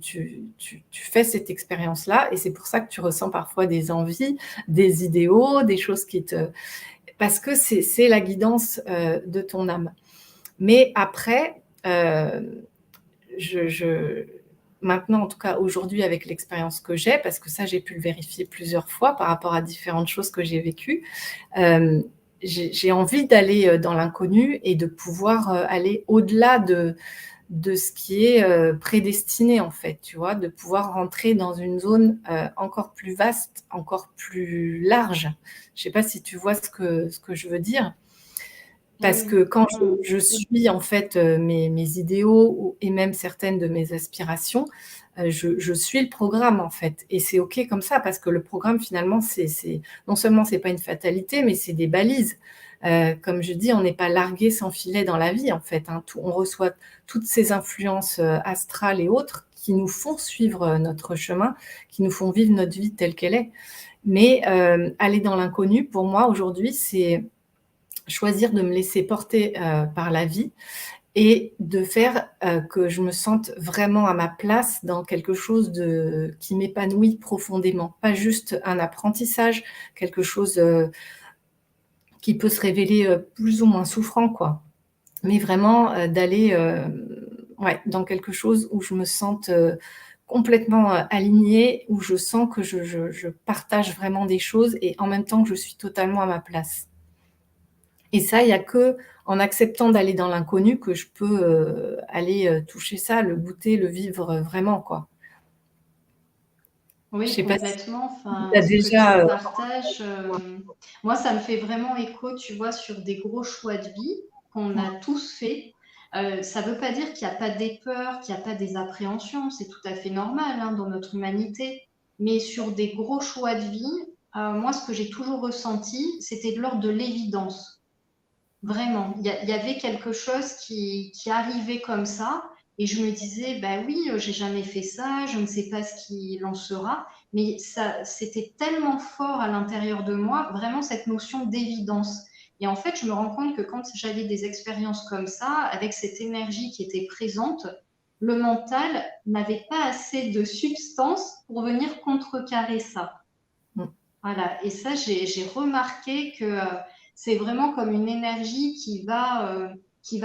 fais cette expérience-là, et c'est pour ça que tu ressens parfois des envies, des idéaux, des choses parce que c'est la guidance de ton âme. Mais après, maintenant, en tout cas aujourd'hui, avec l'expérience que j'ai, parce que ça, j'ai pu le vérifier plusieurs fois par rapport à différentes choses que j'ai vécues, j'ai envie d'aller dans l'inconnu et de pouvoir aller au-delà de ce qui est prédestiné, en fait, tu vois, de pouvoir rentrer dans une zone encore plus vaste, encore plus large. Je ne sais pas si tu vois ce que je veux dire. Parce que quand je suis, en fait, mes idéaux et même certaines de mes aspirations, je suis le programme, en fait, et c'est OK comme ça, parce que le programme, finalement, c'est non seulement c'est pas une fatalité, mais c'est des balises. Comme je dis, on n'est pas largué sans filet dans la vie, en fait, hein. On reçoit toutes ces influences astrales et autres qui nous font suivre notre chemin, qui nous font vivre notre vie telle qu'elle est. Mais aller dans l'inconnu, pour moi, aujourd'hui, c'est choisir de me laisser porter par la vie, et de faire que je me sente vraiment à ma place dans quelque chose qui m'épanouit profondément. Pas juste un apprentissage, quelque chose qui peut se révéler plus ou moins souffrant, quoi. Mais vraiment d'aller ouais, dans quelque chose où je me sente complètement alignée, où je sens que je partage vraiment des choses, et en même temps que je suis totalement à ma place. Et ça, il n'y a que en acceptant d'aller dans l'inconnu que je peux aller toucher ça, le goûter, le vivre vraiment, quoi. Je Oui, sais pas si complètement. tu Enfin, as ce que tu déjà... partages, moi, ça me fait vraiment écho, tu vois, sur des gros choix de vie qu'on a tous faits. Ça ne veut pas dire qu'il n'y a pas des peurs, qu'il n'y a pas des appréhensions. C'est tout à fait normal hein, dans notre humanité. Mais sur des gros choix de vie, moi, ce que j'ai toujours ressenti, c'était de l'ordre de l'évidence. Vraiment, il y avait quelque chose qui arrivait comme ça, et je me disais, bah oui, j'ai jamais fait ça, je ne sais pas ce qu'il en sera, mais ça, c'était tellement fort à l'intérieur de moi, vraiment cette notion d'évidence. Et en fait, je me rends compte que quand j'avais des expériences comme ça, avec cette énergie qui était présente, le mental n'avait pas assez de substance pour venir contrecarrer ça. Mm. Voilà, et ça, j'ai remarqué que c'est vraiment comme une énergie qui va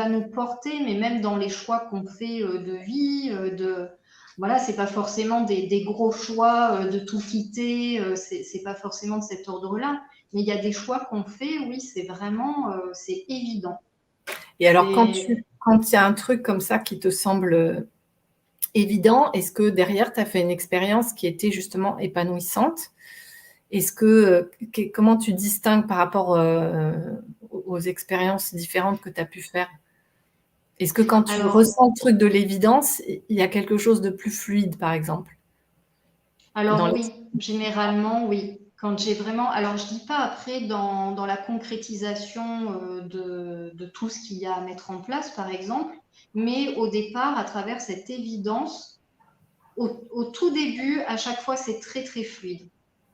nous porter, mais même dans les choix qu'on fait de vie, voilà, c'est pas forcément des gros choix de tout quitter, c'est pas forcément de cet ordre-là, mais il y a des choix qu'on fait, oui, c'est vraiment, c'est évident. Et alors, quand C'est il y a un truc comme ça qui te semble évident, est-ce que derrière, tu as fait une expérience qui était justement épanouissante? Est-ce comment tu distingues par rapport aux expériences différentes que tu as pu faire? Est-ce que quand tu alors, ressens le truc de l'évidence, il y a quelque chose de plus fluide, par exemple, dans Alors les... oui, généralement oui. Quand j'ai vraiment, alors je dis pas après dans la concrétisation de tout ce qu'il y a à mettre en place, par exemple, mais au départ, à travers cette évidence, au tout début, à chaque fois, c'est très très fluide.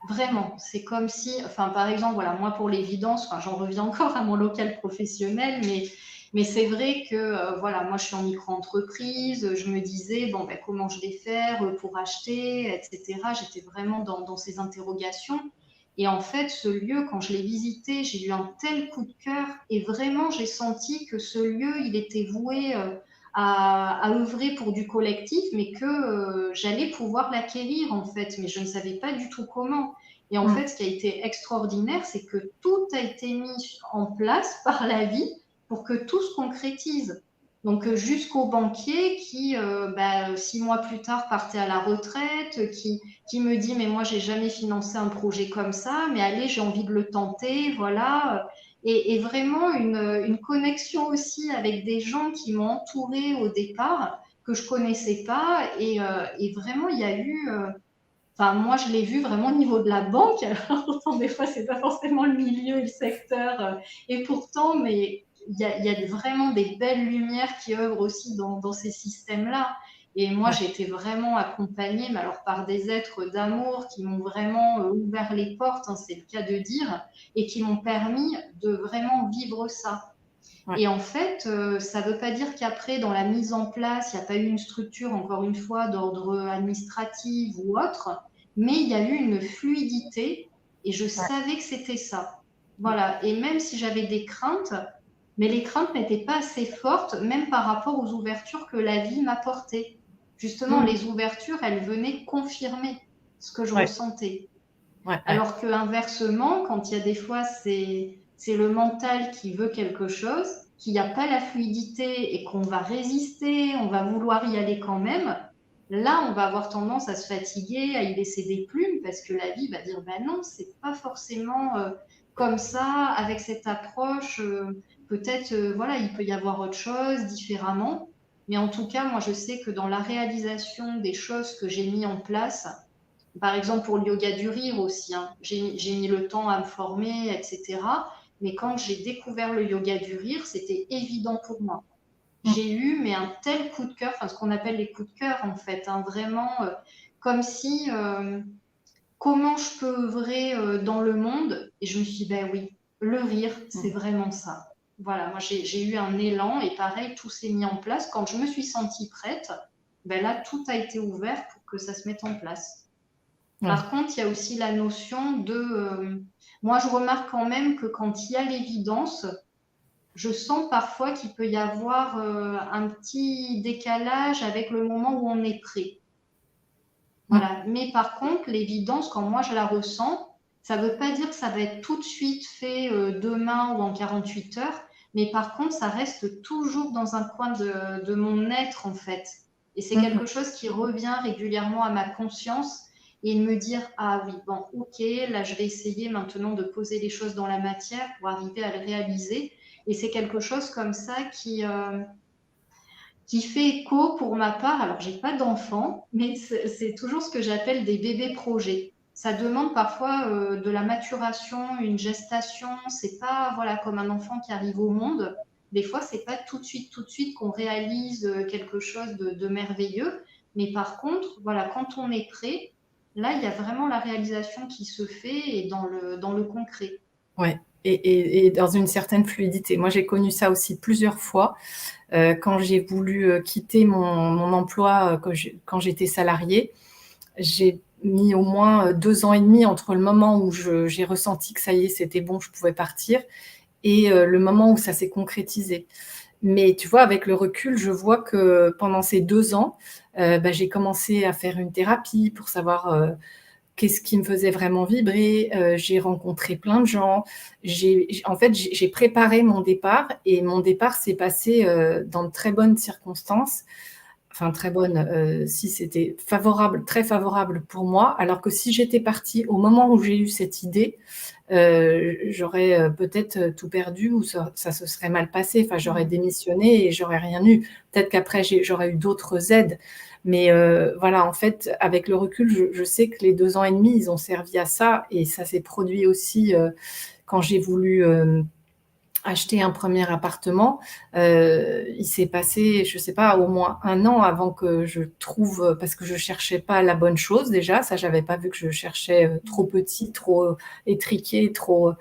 Vraiment, c'est comme si, enfin, par exemple, voilà, moi pour l'évidence, enfin, j'en reviens encore à mon local professionnel, mais c'est vrai que, voilà, moi je suis en micro-entreprise, je me disais, bon, ben, comment je vais faire pour acheter, etc. J'étais vraiment dans ces interrogations. Et en fait, ce lieu, quand je l'ai visité, j'ai eu un tel coup de cœur et vraiment, j'ai senti que ce lieu, il était voué à œuvrer pour du collectif, mais que j'allais pouvoir l'acquérir en fait, mais je ne savais pas du tout comment. Et en fait, ce qui a été extraordinaire, c'est que tout a été mis en place par la vie pour que tout se concrétise. Donc jusqu'au banquier qui, 6 mois plus tard, partait à la retraite, qui me dit, mais moi, j'ai jamais financé un projet comme ça, mais allez, j'ai envie de le tenter, voilà. Et vraiment une connexion aussi avec des gens qui m'ont entourée au départ, que je connaissais pas. Et vraiment, il y a eu... Enfin, moi, je l'ai vu vraiment au niveau de la banque. Alors, autant des fois, c'est pas forcément le milieu et le secteur. Et pourtant, mais il y a vraiment des belles lumières qui œuvrent aussi dans ces systèmes-là. Et moi, Ouais. j'ai été vraiment accompagnée, mais alors par des êtres d'amour qui m'ont vraiment ouvert les portes, hein, c'est le cas de dire, et qui m'ont permis de vraiment vivre ça. Ouais. Et en fait, ça ne veut pas dire qu'après, dans la mise en place, il n'y a pas eu une structure, encore une fois, d'ordre administratif ou autre, mais il y a eu une fluidité et je Ouais. savais que c'était ça. Voilà. Et même si j'avais des craintes, mais les craintes n'étaient pas assez fortes, même par rapport aux ouvertures que la vie m'apportait. Justement, Mmh. les ouvertures, elles venaient confirmer ce que je Ouais. ressentais. Ouais. Ouais. Alors que inversement, quand il y a des fois c'est le mental qui veut quelque chose, qu'il n'y a pas la fluidité et qu'on va résister, on va vouloir y aller quand même, là on va avoir tendance à se fatiguer, à y laisser des plumes parce que la vie va dire ben non, c'est pas forcément comme ça, avec cette approche, peut-être voilà, il peut y avoir autre chose différemment. Mais en tout cas, moi je sais que dans la réalisation des choses que j'ai mis en place, par exemple, pour le yoga du rire aussi, hein. J'ai mis le temps à me former, etc. Mais quand j'ai découvert le yoga du rire, c'était évident pour moi. Mmh. J'ai eu mais un tel coup de cœur, enfin ce qu'on appelle les coups de cœur en fait, hein, vraiment comme si comment je peux œuvrer dans le monde. Et je me suis dit, ben oui, le rire, c'est Mmh. vraiment ça. Voilà, moi j'ai eu un élan et pareil, tout s'est mis en place. Quand je me suis sentie prête, ben là, tout a été ouvert pour que ça se mette en place. Ouais. Par contre, il y a aussi la notion de... moi, je remarque quand même que quand il y a l'évidence, je sens parfois qu'il peut y avoir un petit décalage avec le moment où on est prêt. Mmh. Voilà. Mais par contre, l'évidence, quand moi je la ressens, Ça ne veut pas dire que ça va être tout de suite fait demain ou en 48 heures, mais par contre, ça reste toujours dans un coin de mon être, en fait. Et c'est Mhm. quelque chose qui revient régulièrement à ma conscience et de me dire, ah oui, bon, ok, là, je vais essayer maintenant de poser les choses dans la matière pour arriver à le réaliser. Et c'est quelque chose comme ça qui fait écho pour ma part. Alors, j'ai pas d'enfant, mais c'est toujours ce que j'appelle des bébés projets. Ça demande parfois de la maturation, une gestation. C'est pas voilà comme un enfant qui arrive au monde. Des fois, c'est pas tout de suite qu'on réalise quelque chose de merveilleux. Mais par contre, voilà, quand on est prêt, là, il y a vraiment la réalisation qui se fait et dans le concret. Ouais. Et dans une certaine fluidité. Moi, j'ai connu ça aussi plusieurs fois. Quand j'ai voulu quitter mon emploi quand j'étais salariée, j'ai mis au moins 2 ans et demi entre le moment où j'ai ressenti que ça y est, c'était bon, je pouvais partir, et le moment où ça s'est concrétisé. Mais tu vois, avec le recul, je vois que pendant ces 2 ans, j'ai commencé à faire une thérapie pour savoir qu'est-ce qui me faisait vraiment vibrer. J'ai rencontré plein de gens. En fait, j'ai préparé mon départ, et mon départ s'est passé dans de très bonnes circonstances. Enfin, très bonne, si c'était favorable, très favorable pour moi, alors que si j'étais partie au moment où j'ai eu cette idée, j'aurais peut-être tout perdu, ou ça se serait mal passé. Enfin, j'aurais Mm. démissionné et j'aurais rien eu. Peut-être qu'après, j'aurais eu d'autres aides. Mais voilà, en fait, avec le recul, je sais que les 2 ans et demi, ils ont servi à ça, et ça s'est produit aussi quand j'ai voulu acheter un premier appartement. Il s'est passé, je sais pas, au moins 1 an avant que je trouve, parce que je cherchais pas la bonne chose déjà. Ça, j'avais pas vu que je cherchais trop petit, trop étriqué, trop.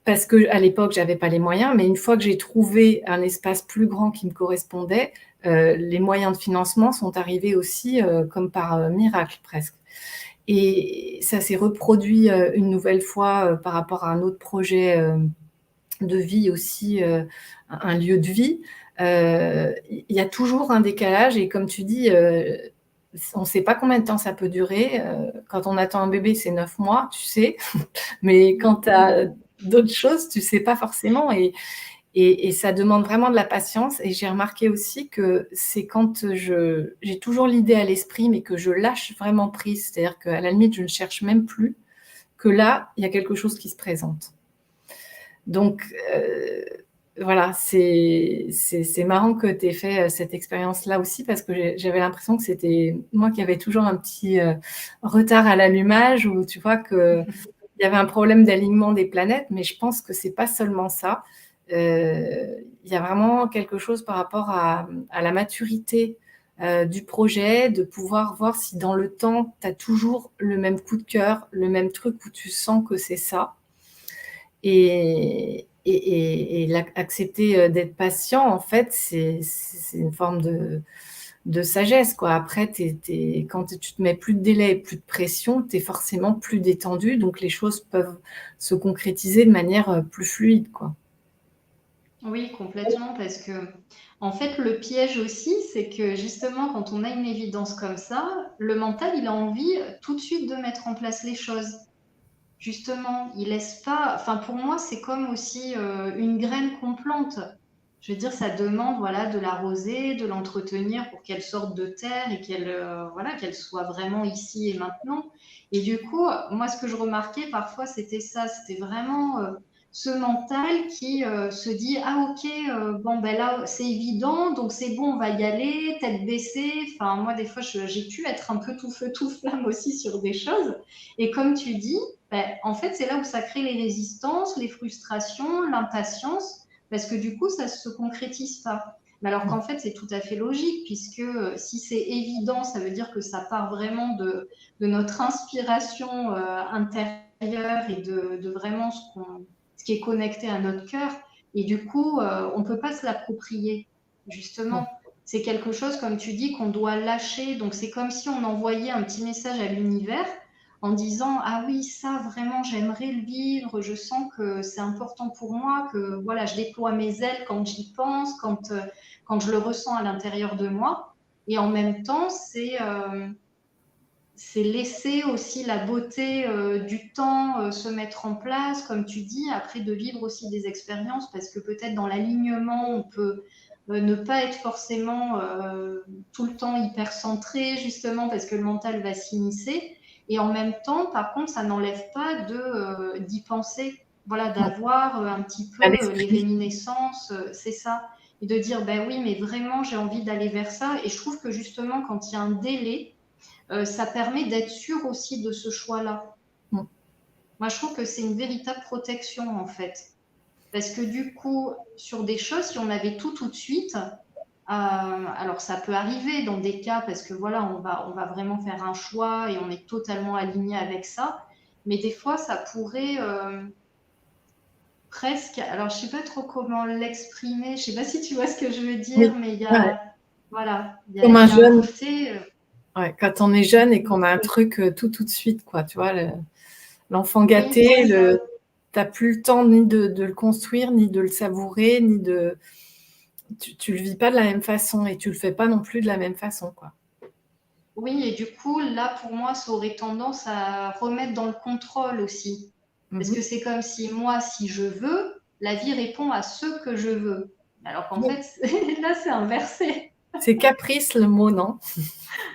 Parce que à l'époque, j'avais pas les moyens. Mais une fois que j'ai trouvé un espace plus grand qui me correspondait, les moyens de financement sont arrivés aussi comme par miracle presque. Et ça s'est reproduit une nouvelle fois par rapport à un autre projet de vie aussi, un lieu de vie. Il y a toujours un décalage, et comme tu dis, on ne sait pas combien de temps ça peut durer. Quand on attend un bébé, c'est 9 mois, tu sais, mais quand tu as d'autres choses, tu ne sais pas forcément, et ça demande vraiment de la patience. Et j'ai remarqué aussi que c'est quand j'ai toujours l'idée à l'esprit, mais que je lâche vraiment prise, c'est-à-dire qu'à la limite, je ne cherche même plus, que là, il y a quelque chose qui se présente. Donc, voilà, c'est marrant que tu aies fait cette expérience-là aussi, parce que j'avais l'impression que c'était moi qui avais toujours un petit retard à l'allumage, ou tu vois qu'il y avait un problème d'alignement des planètes, mais je pense que c'est pas seulement ça. Il y a vraiment quelque chose par rapport à la maturité du projet, de pouvoir voir si dans le temps, tu as toujours le même coup de cœur, le même truc où tu sens que c'est ça. Et accepter d'être patient, en fait, c'est une forme de sagesse, quoi. Après, quand tu te mets plus de délai et plus de pression, tu es forcément plus détendu, donc les choses peuvent se concrétiser de manière plus fluide, quoi. Oui, complètement, parce que en fait, le piège aussi, c'est que justement, quand on a une évidence comme ça, le mental, il a envie tout de suite de mettre en place les choses. Justement, il laisse pas. Enfin, pour moi, c'est comme aussi une graine qu'on plante. Je veux dire, ça demande, voilà, de l'arroser, de l'entretenir pour qu'elle sorte de terre et voilà, qu'elle soit vraiment ici et maintenant. Et du coup, moi, ce que je remarquais parfois, c'était ça, c'était vraiment ce mental qui se dit, ah ok, bon ben là, c'est évident, donc c'est bon, on va y aller, tête baissée. Enfin, moi, des fois, j'ai pu être un peu tout feu, tout flamme aussi sur des choses. Et comme tu dis, ben, en fait, c'est là où ça crée les résistances, les frustrations, l'impatience parce que du coup, ça ne se concrétise pas. Mais alors qu'en fait, c'est tout à fait logique, puisque si c'est évident, ça veut dire que ça part vraiment de notre inspiration intérieure et de vraiment ce qui est connecté à notre cœur. Et du coup, on ne peut pas se l'approprier, justement. C'est quelque chose, comme tu dis, qu'on doit lâcher. Donc, c'est comme si on envoyait un petit message à l'univers en disant ah oui ça vraiment j'aimerais le vivre, je sens que c'est important pour moi, que voilà je déploie mes ailes quand j'y pense, quand je le ressens à l'intérieur de moi et en même temps c'est laisser aussi la beauté du temps se mettre en place, comme tu dis, après de vivre aussi des expériences, parce que peut-être dans l'alignement, on peut ne pas être forcément tout le temps hyper centré, justement, parce que le mental va s'immiscer. Et en même temps, par contre, ça n'enlève pas d'y penser, voilà, Mm. d'avoir un petit À peu les l'esprit. réminiscences, c'est ça. Et de dire, ben oui, mais vraiment, j'ai envie d'aller vers ça. Et je trouve que justement, quand il y a un délai, ça permet d'être sûr aussi de ce choix-là. Mm. Moi, je trouve que c'est une véritable protection, en fait. Parce que du coup, sur des choses, si on avait tout de suite, alors ça peut arriver dans des cas, parce que voilà, on va vraiment faire un choix et on est totalement aligné avec ça. Mais des fois, ça pourrait presque, alors je sais pas trop comment l'exprimer, je sais pas si tu vois ce que je veux dire, Oui, mais il y ouais. a, voilà, Comme un il y a un jeune, côté, ouais, quand on est jeune et qu'on a un truc tout de suite, quoi, tu vois, l'enfant oui, c'est gâté, ça. t'as plus le temps ni de le construire, ni de le savourer, ni de, tu le vis pas de la même façon et tu le fais pas non plus de la même façon, quoi. Oui, et du coup, là, pour moi, ça aurait tendance à remettre dans le contrôle aussi. Parce que Mhm. c'est comme si moi, si je veux, la vie répond à ce que je veux. Alors qu'en Oui. fait, là, c'est inversé. C'est caprice le mot, non?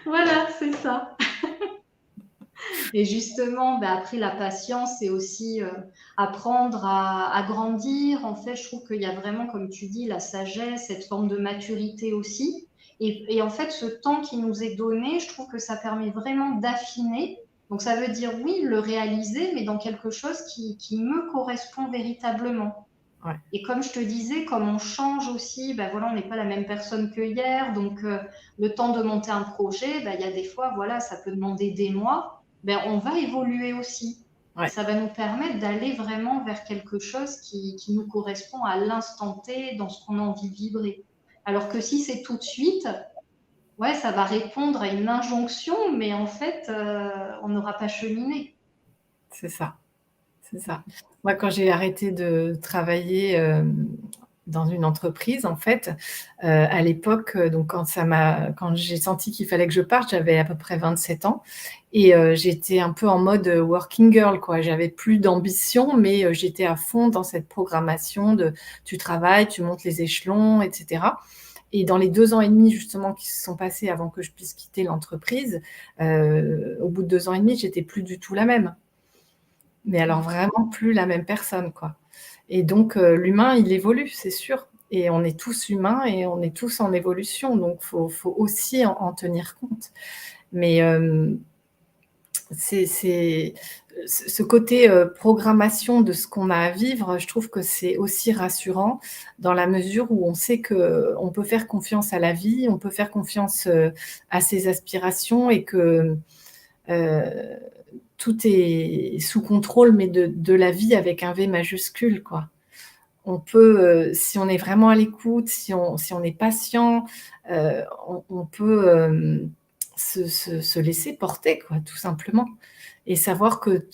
Voilà, c'est ça. Et justement, ben, après, la patience, c'est aussi apprendre à grandir. En fait, je trouve qu'il y a vraiment, comme tu dis, la sagesse, cette forme de maturité aussi. Et en fait, ce temps qui nous est donné, je trouve que ça permet vraiment d'affiner. Donc, ça veut dire, oui, le réaliser, mais dans quelque chose qui me correspond véritablement. Ouais. Et comme je te disais, comme on change aussi, ben voilà, on n'est pas la même personne que hier. Donc, le temps de monter un projet, ben, il y a des fois, voilà, ça peut demander des mois. Ben, on va évoluer aussi. Et Ouais. ça va nous permettre d'aller vraiment vers quelque chose qui nous correspond à l'instant T, dans ce qu'on a envie de vibrer. Alors que si c'est tout de suite, ouais, ça va répondre à une injonction, mais en fait, on n'aura pas cheminé. C'est ça. C'est ça. Moi, quand j'ai arrêté de travailler dans une entreprise, en fait, à l'époque, donc quand j'ai senti qu'il fallait que je parte, j'avais à peu près 27 ans et j'étais un peu en mode working girl, quoi. J'avais plus d'ambition, mais j'étais à fond dans cette programmation de tu travailles, tu montes les échelons, etc. Et dans les 2 ans et demi, justement, qui se sont passés avant que je puisse quitter l'entreprise, au bout de 2 ans et demi, j'étais plus du tout la même. Mais alors Mm. vraiment plus la même personne, quoi. Et donc l'humain, il évolue, c'est sûr. Et on est tous humains et on est tous en évolution, donc faut aussi en tenir compte. Mais c'est ce côté programmation de ce qu'on a à vivre, je trouve que c'est aussi rassurant dans la mesure où on sait qu'on peut faire confiance à la vie, on peut faire confiance à ses aspirations et que euh, tout est sous contrôle, mais de la vie avec un V majuscule, quoi. On peut, si on est vraiment à l'écoute, si on est patient, on peut se laisser porter, quoi, tout simplement. Et savoir que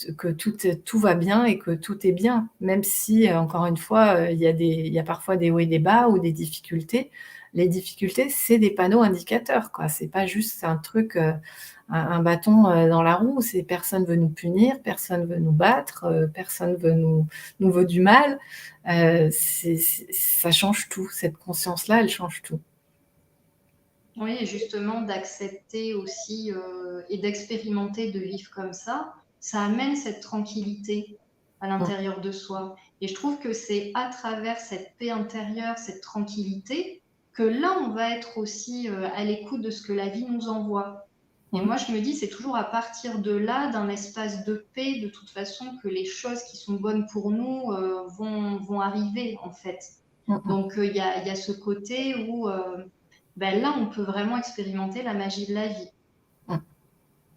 tout va bien et que tout est bien, même si, encore une fois, il y a parfois des hauts et des bas ou des difficultés. Les difficultés, c'est des panneaux indicateurs, quoi. C'est pas juste un truc, un bâton dans la roue. C'est personne veut nous punir, personne veut nous battre, personne veut nous veut du mal. Ça change tout. Cette conscience-là, elle change tout. Oui, et justement, d'accepter aussi et d'expérimenter de vivre comme ça amène cette tranquillité à Mm. l'intérieur de soi. Et je trouve que c'est à travers cette paix intérieure, cette tranquillité, que là, on va être aussi à l'écoute de ce que la vie nous envoie. Et Mm. moi, je me dis, c'est toujours à partir de là, d'un espace de paix, de toute façon, que les choses qui sont bonnes pour nous vont arriver, en fait. Mm. Mm. Donc, il y a ce côté où ben là, on peut vraiment expérimenter la magie de la vie. Mm.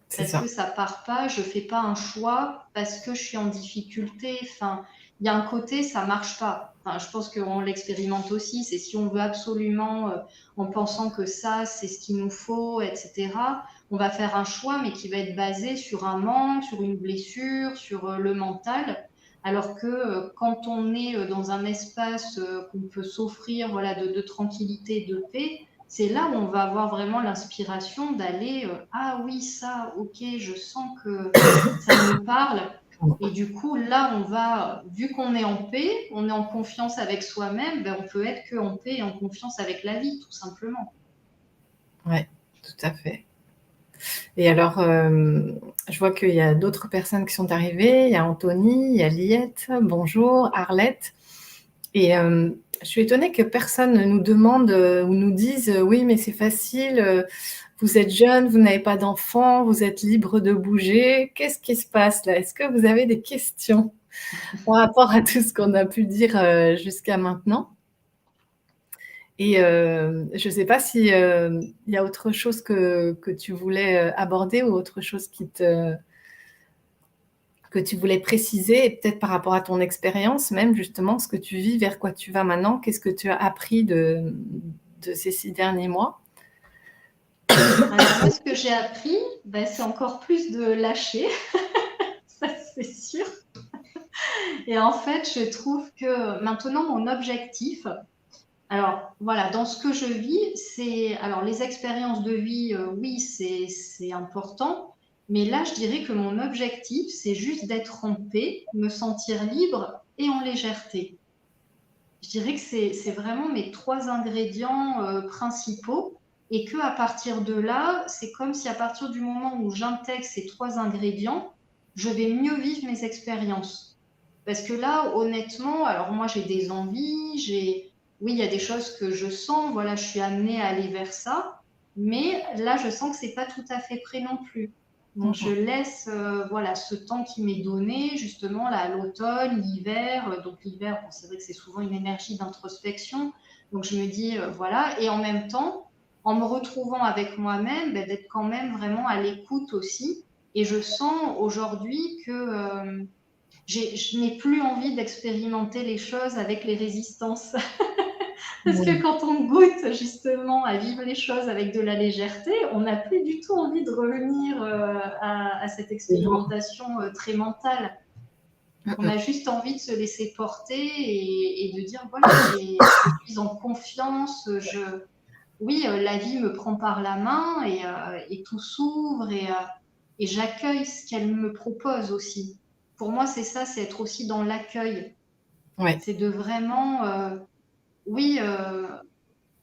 C'est Parce que ça. ça part pas, je fais pas un choix parce que je suis en difficulté. Enfin, il y a un côté, ça marche pas. Enfin, je pense qu'on l'expérimente aussi. C'est si on veut absolument, en pensant que ça, c'est ce qu'il nous faut, etc. On va faire un choix, mais qui va être basé sur un manque, sur une blessure, sur le mental. Alors que quand on est dans un espace qu'on peut s'offrir, voilà, de tranquillité, de paix, c'est là où on va avoir vraiment l'inspiration d'aller ah oui, ça, ok, je sens que ça me parle. Et du coup, là, on va, vu qu'on est en paix, on est en confiance avec soi-même, ben, on peut être que en paix et en confiance avec la vie, tout simplement. Ouais, tout à fait. Et alors, je vois qu'il y a d'autres personnes qui sont arrivées. Il y a Anthony, il y a Liette, bonjour, Arlette. Et je suis étonnée que personne ne nous demande ou nous dise oui, mais c'est facile, vous êtes jeune, vous n'avez pas d'enfant, vous êtes libre de bouger. Qu'est-ce qui se passe là? Est-ce que vous avez des questions par rapport à tout ce qu'on a pu dire jusqu'à maintenant? Et je ne sais pas si il y a autre chose que tu voulais aborder ou autre chose que tu voulais préciser, et peut-être par rapport à ton expérience, même justement, ce que tu vis, vers quoi tu vas maintenant, qu'est-ce que tu as appris de ces 6 derniers mois? Alors moi, ce que j'ai appris, ben, c'est encore plus de lâcher, ça c'est sûr. Et en fait, je trouve que maintenant, mon objectif, alors voilà, dans ce que je vis, c'est, alors les expériences de vie, oui, c'est important, mais là, je dirais que mon objectif, c'est juste d'être en paix, me sentir libre et en légèreté. Je dirais que c'est vraiment mes trois ingrédients principaux et que à partir de là, c'est comme si à partir du moment où j'intègre ces trois ingrédients, je vais mieux vivre mes expériences. Parce que là, honnêtement, alors moi j'ai des envies, oui, il y a des choses que je sens, voilà, je suis amenée à aller vers ça, mais là, je sens que c'est pas tout à fait prêt non plus. Donc je laisse voilà ce temps qui m'est donné justement là l'automne, l'hiver. Donc l'hiver, bon, c'est vrai que c'est souvent une énergie d'introspection. Donc je me dis voilà, et en même temps, en me retrouvant avec moi-même, ben, d'être quand même vraiment à l'écoute aussi. Et je sens aujourd'hui que je n'ai plus envie d'expérimenter les choses avec les résistances. Parce que Oui. quand on goûte justement à vivre les choses avec de la légèreté, on n'a plus du tout envie de revenir à cette expérimentation très mentale. On a juste envie de se laisser porter et de dire voilà, je suis en confiance, oui, la vie me prend par la main et tout s'ouvre et j'accueille ce qu'elle me propose aussi. Pour moi, c'est ça, c'est être aussi dans l'accueil. Ouais. C'est de vraiment, oui,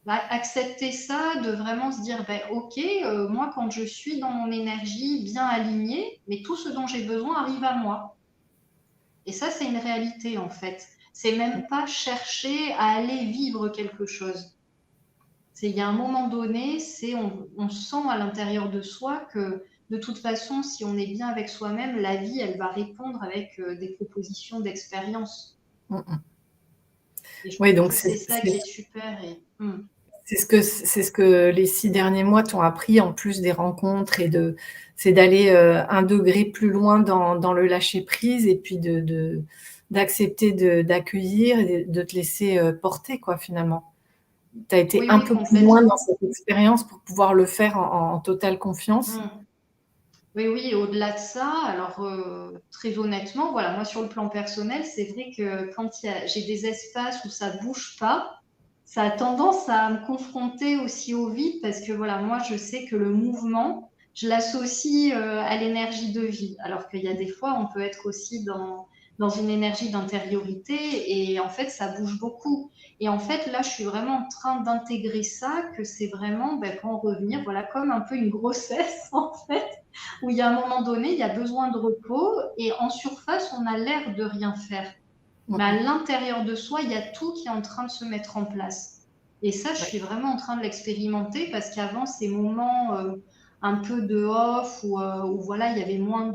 accepter ça, de vraiment se dire, ben, ok, moi quand je suis dans mon énergie bien alignée, mais tout ce dont j'ai besoin arrive à moi. Et ça, c'est une réalité en fait. C'est même pas chercher à aller vivre quelque chose. Il y a un moment donné, on sent à l'intérieur de soi que de toute façon, si on est bien avec soi-même, la vie, elle va répondre avec des propositions d'expérience. Et je Oui, trouve donc que c'est ça qui est super. c'est ce que les 6 derniers mois t'ont appris, en plus des rencontres, c'est d'aller un degré plus loin dans le lâcher prise, et puis d'accepter d'accueillir et de te laisser porter, quoi, finalement. Tu as été Oui, un oui, peu plus loin dans complètement. cette expérience pour pouvoir le faire en totale confiance. Mm. Oui, oui, au-delà de ça, alors très honnêtement, voilà, moi sur le plan personnel, c'est vrai que quand j'ai des espaces où ça bouge pas, ça a tendance à me confronter aussi au vide parce que voilà, moi je sais que le mouvement, je l'associe à l'énergie de vie, alors qu'il y a des fois, on peut être aussi dans une énergie d'intériorité et en fait, ça bouge beaucoup. Et en fait, là, je suis vraiment en train d'intégrer ça, que c'est vraiment, ben, pour en revenir, voilà, comme un peu une grossesse en fait où il y a un moment donné, il y a besoin de repos et en surface, on a l'air de rien faire. Mais à l'intérieur de soi, il y a tout qui est en train de se mettre en place. Et ça, je Ouais. suis vraiment en train de l'expérimenter parce qu'avant, ces moments un peu de off où voilà, il y avait moins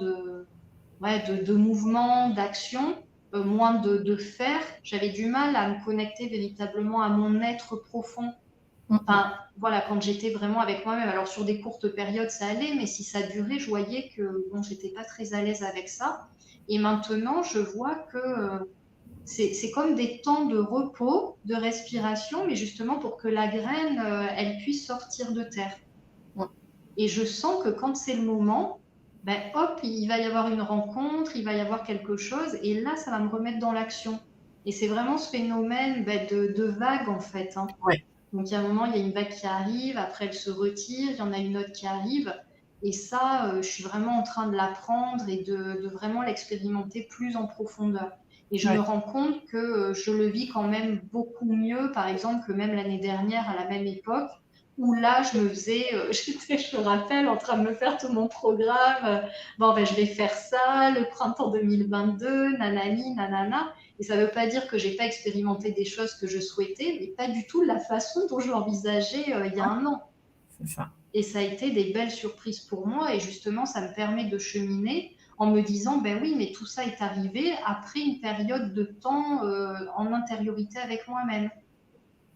ouais, de mouvement, d'action, moins de faire, j'avais du mal à me connecter véritablement à mon être profond. Enfin, voilà, quand j'étais vraiment avec moi-même, alors sur des courtes périodes, ça allait, mais si ça durait, je voyais que bon, j'étais pas très à l'aise avec ça. Et maintenant, je vois que c'est comme des temps de repos, de respiration, mais justement pour que la graine, elle puisse sortir de terre. Et je sens que quand c'est le moment, ben hop, il va y avoir une rencontre, il va y avoir quelque chose, et là, ça va me remettre dans l'action. Et c'est vraiment ce phénomène ben, de vague, en fait. Hein. Ouais. Donc, il y a un moment, il y a une vague qui arrive, après elle se retire, il y en a une autre qui arrive. Et ça, je suis vraiment en train de l'apprendre et de vraiment l'expérimenter plus en profondeur. Et je me Ouais, rends compte que je le vis quand même beaucoup mieux, par exemple, que même l'année dernière à la même époque, où là, je me faisais, j'étais, je me rappelle, en train de me faire tout mon programme. Bon, ben, je vais faire ça, le printemps 2022, nanani, nanana. Et ça ne veut pas dire que j'ai pas expérimenté des choses que je souhaitais, mais pas du tout de la façon dont je l'envisageais il y a un an. c'est ça. Et ça a été des belles surprises pour moi. Et justement, ça me permet de cheminer en me disant, ben oui, mais tout ça est arrivé après une période de temps en intériorité avec moi-même.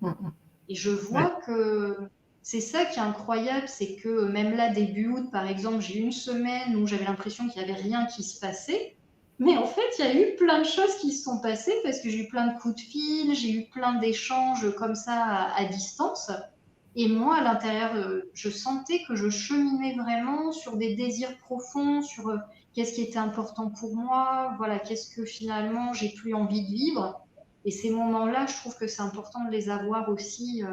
Mm, mm. Et je Ouais, vois que c'est ça qui est incroyable, c'est que même là, début août, par exemple, j'ai eu une semaine où j'avais l'impression qu'il n'y avait rien qui se passait. Mais en fait, il y a eu plein de choses qui se sont passées parce que j'ai eu plein de coups de fil, j'ai eu plein d'échanges comme ça à distance. Et moi, à l'intérieur, je sentais que je cheminais vraiment sur des désirs profonds, sur qu'est-ce qui était important pour moi, voilà, qu'est-ce que finalement j'ai plus envie de vivre. Et ces moments-là, je trouve que c'est important de les avoir aussi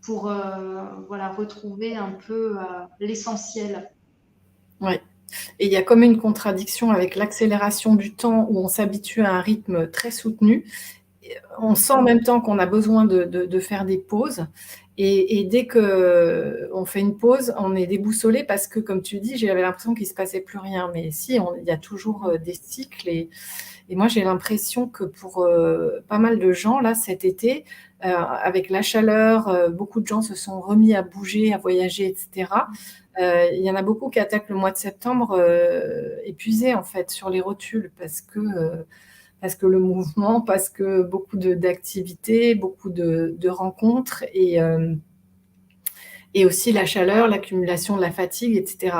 pour voilà, retrouver un peu l'essentiel. ouais. Et il y a comme une contradiction avec l'accélération du temps où on s'habitue à un rythme très soutenu. On sent en même temps qu'on a besoin de faire des pauses. Et dès qu'on fait une pause, on est déboussolé parce que, comme tu dis, j'avais l'impression qu'il ne se passait plus rien. Mais si, il y a toujours des cycles. Et moi, j'ai l'impression que pour pas mal de gens, là, cet été, avec la chaleur, beaucoup de gens se sont remis à bouger, à voyager, etc. Il y en a beaucoup qui attaquent le mois de septembre épuisés, en fait, sur les rotules, parce que le mouvement, parce que beaucoup d'activités, beaucoup de rencontres, et aussi la chaleur, l'accumulation de la fatigue, etc.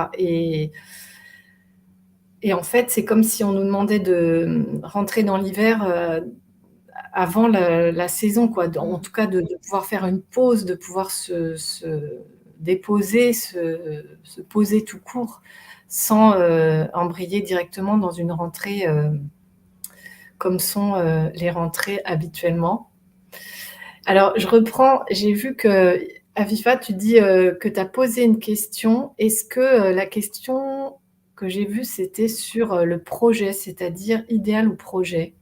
Et en fait, c'est comme si on nous demandait de rentrer dans l'hiver avant la saison, quoi. En tout cas, de pouvoir faire une pause, de pouvoir se déposer, se poser tout court, sans embrayer directement dans une rentrée comme sont les rentrées habituellement. Alors, je reprends, j'ai vu que, Avifa, tu dis que tu as posé une question. Est-ce que la question que j'ai vue, c'était sur le projet, c'est-à-dire idéal ou projet?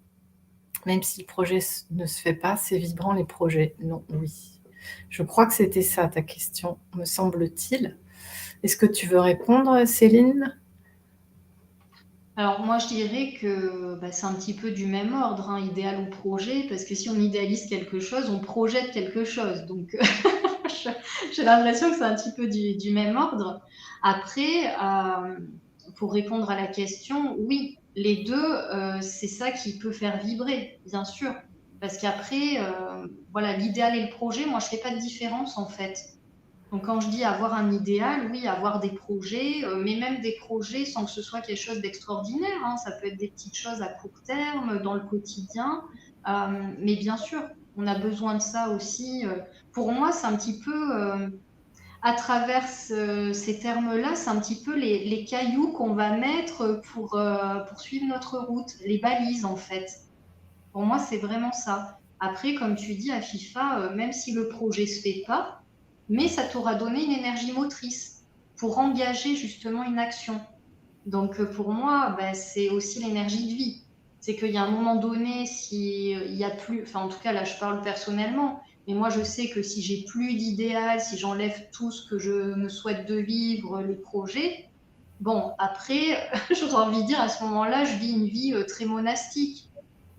Même si le projet ne se fait pas, c'est vibrant les projets. Non, oui. Je crois que c'était ça ta question, me semble-t-il. Est-ce que tu veux répondre, Céline? Alors moi, je dirais que bah, c'est un petit peu du même ordre, hein, idéal ou projet, parce que si on idéalise quelque chose, on projette quelque chose. Donc j'ai l'impression que c'est un petit peu du même ordre. Après, pour répondre à la question, oui, les deux, c'est ça qui peut faire vibrer, bien sûr. Parce qu'après, voilà, l'idéal et le projet, moi, je fais pas de différence en fait. Donc quand je dis avoir un idéal, oui, avoir des projets, mais même des projets sans que ce soit quelque chose d'extraordinaire, hein. Ça peut être des petites choses à court terme, dans le quotidien. Mais bien sûr, on a besoin de ça aussi. Pour moi, c'est un petit peu, à travers ces termes-là, c'est un petit peu les cailloux qu'on va mettre pour suivre notre route, les balises en fait. Pour moi, c'est vraiment ça. Après, comme tu dis, à FIFA, même si le projet se fait pas, mais ça t'aura donné une énergie motrice pour engager justement une action. Donc pour moi, ben, c'est aussi l'énergie de vie. C'est qu'il y a un moment donné, s'il y a plus, enfin en tout cas là je parle personnellement, mais moi je sais que si j'ai plus d'idéal, si j'enlève tout ce que je me souhaite de vivre, les projets, bon après j'aurais envie de dire à ce moment-là, je vis une vie très monastique.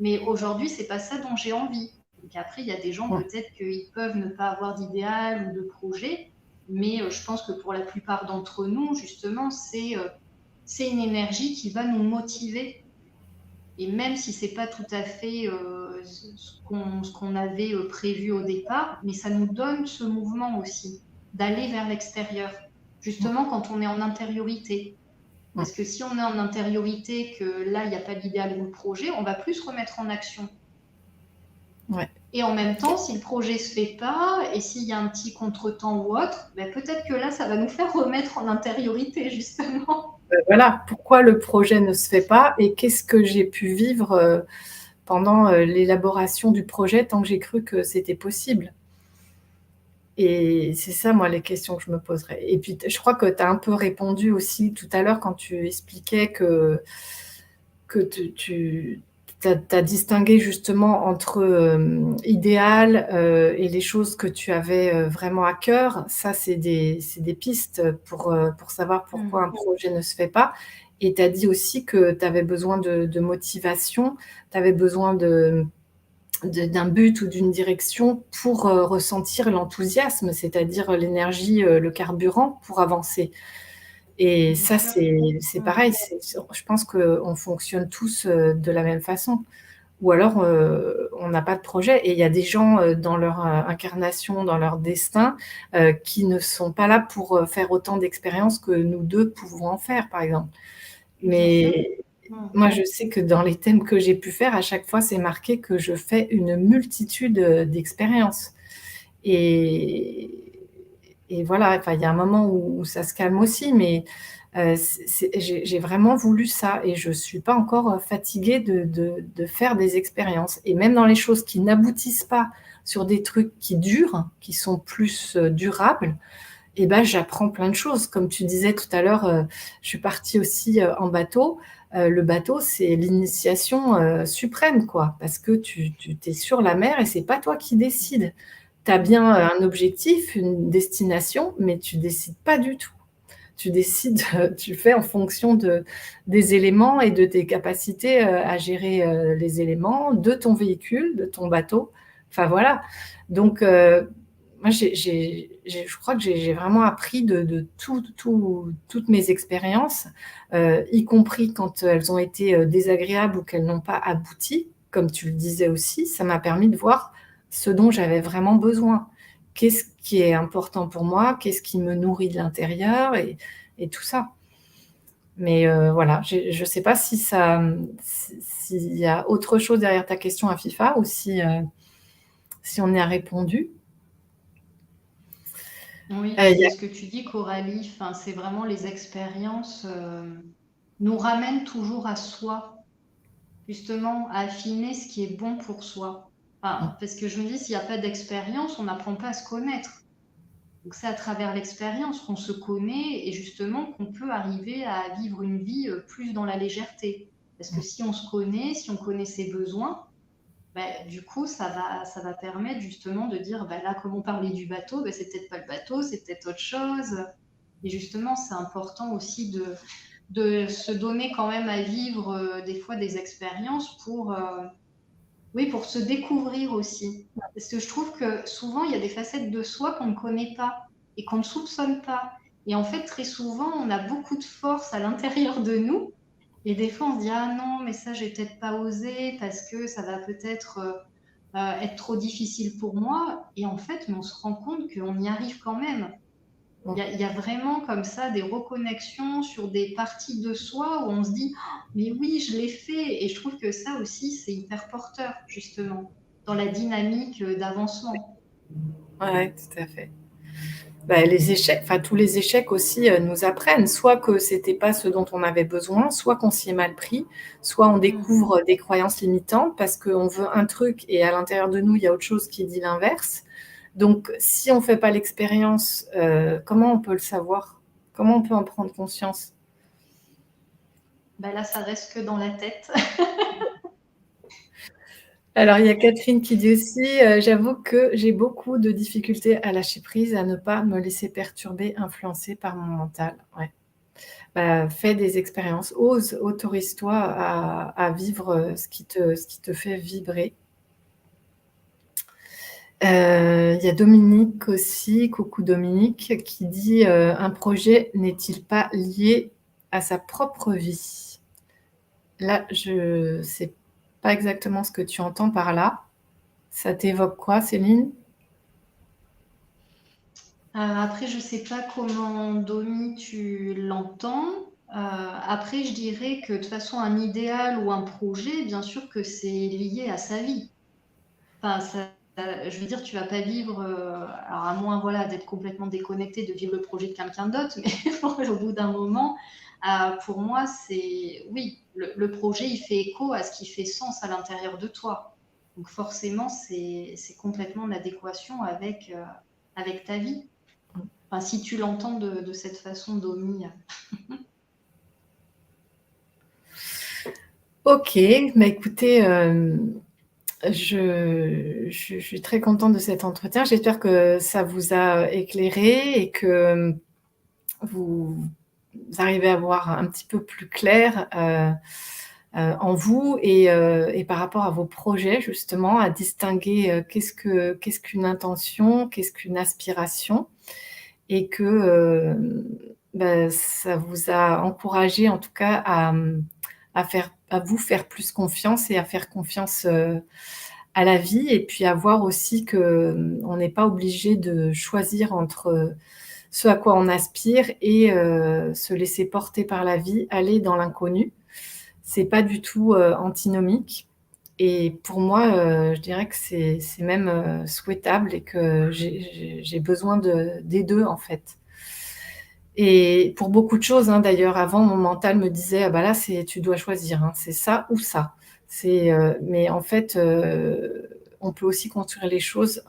Mais aujourd'hui, c'est pas ça dont j'ai envie. Donc après, il y a des gens peut-être qu'ils peuvent ne pas avoir d'idéal ou de projet, mais je pense que pour la plupart d'entre nous, justement, c'est une énergie qui va nous motiver. Et même si c'est pas tout à fait ce qu'on avait prévu au départ, mais ça nous donne ce mouvement aussi, d'aller vers l'extérieur, justement quand on est en intériorité. Parce que si on est en intériorité, que là, il n'y a pas d'idéal ou de projet, on va plus se remettre en action. Ouais. Et en même temps, si le projet ne se fait pas, et s'il y a un petit contretemps ou autre, ben peut-être que là, ça va nous faire remettre en intériorité, justement. Voilà, pourquoi le projet ne se fait pas et qu'est-ce que j'ai pu vivre pendant l'élaboration du projet tant que j'ai cru que c'était possible. Et c'est ça, moi, les questions que je me poserais. Et puis, je crois que tu as un peu répondu aussi tout à l'heure quand tu expliquais que tu as distingué justement entre idéal et les choses que tu avais vraiment à cœur. Ça, c'est des pistes pour savoir pourquoi un projet ne se fait pas. Et tu as dit aussi que tu avais besoin de motivation, tu avais besoin d'un but ou d'une direction pour ressentir l'enthousiasme, c'est-à-dire l'énergie, le carburant pour avancer. Et Bien ça, sûr. c'est pareil. Je pense qu'on fonctionne tous de la même façon. Ou alors, on n'a pas de projet. Et il y a des gens dans leur incarnation, dans leur destin, qui ne sont pas là pour faire autant d'expériences que nous deux pouvons en faire, par exemple. Bien sûr. Mais moi, je sais que dans les thèmes que j'ai pu faire, à chaque fois, c'est marqué que je fais une multitude d'expériences. Et, et voilà, enfin, il y a un moment où ça se calme aussi, mais j'ai vraiment voulu ça et je ne suis pas encore fatiguée de faire des expériences. Et même dans les choses qui n'aboutissent pas sur des trucs qui durent, qui sont plus durables, et ben, j'apprends plein de choses. Comme tu disais tout à l'heure, je suis partie aussi en bateau. Le bateau, c'est l'initiation suprême, quoi, parce que tu es sur la mer et c'est pas toi qui décides. Tu as bien un objectif, une destination, mais tu décides pas du tout. Tu décides, tu fais en fonction des éléments et de tes capacités à gérer les éléments, de ton véhicule, de ton bateau. Enfin voilà. Donc, moi, je crois que j'ai vraiment appris de toutes mes expériences, y compris quand elles ont été désagréables ou qu'elles n'ont pas abouti. Comme tu le disais aussi, ça m'a permis de voir ce dont j'avais vraiment besoin. Qu'est-ce qui est important pour moi? Qu'est-ce qui me nourrit de l'intérieur et tout ça. Mais voilà, je ne sais pas s'il y a autre chose derrière ta question à FIFA ou si on y a répondu. Oui, Il y c'est a ce que tu dis, Coralie. Enfin, c'est vraiment les expériences nous ramènent toujours à soi, justement, à affiner ce qui est bon pour soi. Enfin, parce que je me dis, s'il n'y a pas d'expérience, on n'apprend pas à se connaître. Donc c'est à travers l'expérience qu'on se connaît et justement qu'on peut arriver à vivre une vie plus dans la légèreté. Parce que si on se connaît, si on connaît ses besoins, bah, du coup, ça va permettre justement de dire, bah, là, comme on parlait du bateau, bah, c'est peut-être pas le bateau, c'est peut-être autre chose. Et justement, c'est important aussi de se donner quand même à vivre des fois des expériences oui, pour se découvrir aussi. Parce que je trouve que souvent, il y a des facettes de soi qu'on ne connaît pas et qu'on ne soupçonne pas. Et en fait, très souvent, on a beaucoup de force à l'intérieur de nous. Et des fois, on se dit, ah non, mais ça, j'ai peut-être pas osé parce que ça va peut-être être trop difficile pour moi. Et en fait, on se rend compte qu'on y arrive quand même. Il y a vraiment comme ça des reconnexions sur des parties de soi où on se dit «Ah, mais oui, je l'ai fait». Et je trouve que ça aussi, c'est hyper porteur, justement, dans la dynamique d'avancement. Ouais, tout à fait. Bah, les échecs, enfin tous les échecs aussi nous apprennent, soit que c'était pas ce dont on avait besoin, soit qu'on s'y est mal pris, soit on Mm. découvre des croyances limitantes parce qu'on veut un truc et à l'intérieur de nous, il y a autre chose qui dit l'inverse. Donc, si on fait pas l'expérience, comment on peut le savoir? Comment on peut en prendre conscience? Ben là, ça reste que dans la tête. Alors, il y a Catherine qui dit aussi, j'avoue que j'ai beaucoup de difficultés à lâcher prise, à ne pas me laisser perturber, influencer par mon mental. Ouais. Bah, fais des expériences, ose, autorise-toi à vivre ce qui te fait vibrer. Il y a Dominique aussi, coucou Dominique, qui dit un projet n'est-il pas lié à sa propre vie? Là, je ne sais pas exactement ce que tu entends par là. Ça t'évoque quoi, Céline? Après, je sais pas comment, Domi, tu l'entends. Après, je dirais que de toute façon, un idéal ou un projet, bien sûr que c'est lié à sa vie. Enfin, je veux dire, tu vas pas vivre, alors à moins voilà, d'être complètement déconnecté, de vivre le projet de quelqu'un d'autre, mais au bout d'un moment, pour moi, c'est oui, le projet, il fait écho à ce qui fait sens à l'intérieur de toi. Donc forcément, c'est complètement en adéquation avec avec ta vie. Enfin, si tu l'entends de cette façon, Domi. Ok, bah écoutez, je suis très contente de cet entretien. J'espère que ça vous a éclairé et que vous arrivez à voir un petit peu plus clair en vous et par rapport à vos projets, justement, à distinguer qu'est-ce qu'une intention, qu'est-ce qu'une aspiration, et que ça vous a encouragé, en tout cas, à vous faire plus confiance et à faire confiance à la vie, et puis à voir aussi qu'on n'est pas obligé de choisir entre ce à quoi on aspire et se laisser porter par la vie, aller dans l'inconnu. C'est pas du tout antinomique. Et pour moi, je dirais que c'est même souhaitable et que j'ai besoin des deux, en fait. Et pour beaucoup de choses, hein, d'ailleurs, avant, mon mental me disait, ah bah là, tu dois choisir, hein, c'est ça ou ça. Mais en fait, on peut aussi construire les choses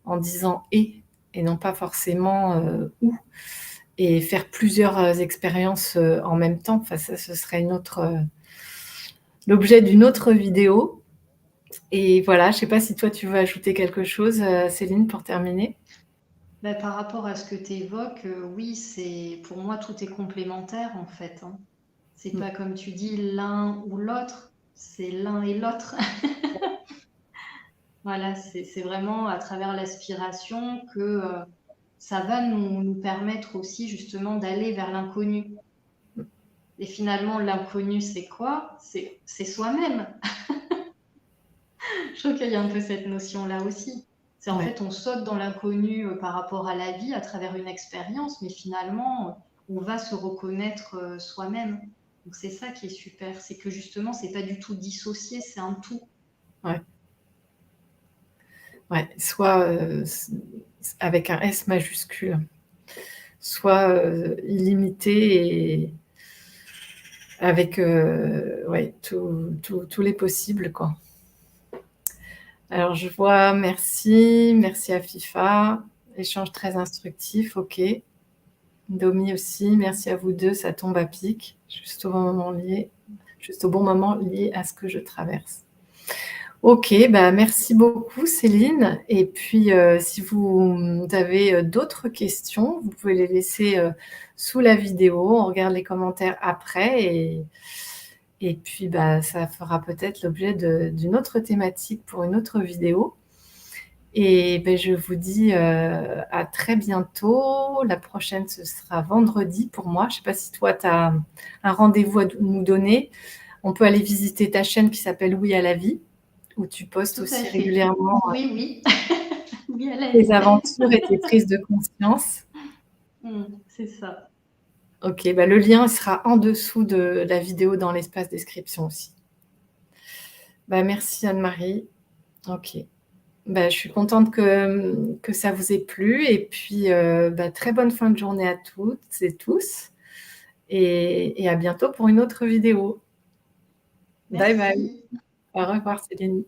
en disant et non pas forcément ou, et faire plusieurs expériences en même temps. Enfin, ça, ce serait l'objet d'une autre vidéo. Et voilà, je ne sais pas si toi, tu veux ajouter quelque chose, Céline, pour terminer. Ben, par rapport à ce que tu évoques, oui, pour moi, tout est complémentaire, en fait. Hein. C'est pas comme tu dis l'un ou l'autre, c'est l'un et l'autre. Voilà, c'est vraiment à travers l'aspiration que ça va nous permettre aussi justement d'aller vers l'inconnu. Et finalement, l'inconnu, c'est quoi? C'est soi-même. Je trouve qu'il y a un peu cette notion-là aussi. C'est en fait, on saute dans l'inconnu par rapport à la vie à travers une expérience, mais finalement, on va se reconnaître soi-même. Donc c'est ça qui est super, c'est que justement, c'est pas du tout dissocié, c'est un tout. Ouais. Ouais, soit avec un S majuscule, soit illimité et avec tous les possibles, quoi. Alors, je vois, merci à FIFA, échange très instructif, ok. Domi aussi, merci à vous deux, ça tombe à pic, juste au bon moment lié à ce que je traverse. Ok, bah merci beaucoup Céline. Et puis, si vous avez d'autres questions, vous pouvez les laisser sous la vidéo. On regarde les commentaires après et puis ça fera peut-être l'objet d'une autre thématique pour une autre vidéo. Et je vous dis à très bientôt. La prochaine, ce sera vendredi pour moi. Je ne sais pas si toi, tu as un rendez-vous à nous donner. On peut aller visiter ta chaîne qui s'appelle Oui à la vie, où tu postes aussi régulièrement oui. Oui, tes aventures et tes prises de conscience. C'est ça. Ok, le lien sera en dessous de la vidéo dans l'espace description aussi. Merci Anne-Marie. Ok. Je suis contente que ça vous ait plu. Et puis, très bonne fin de journée à toutes et tous. Et à bientôt pour une autre vidéo. Merci. Bye bye. Au revoir Céline.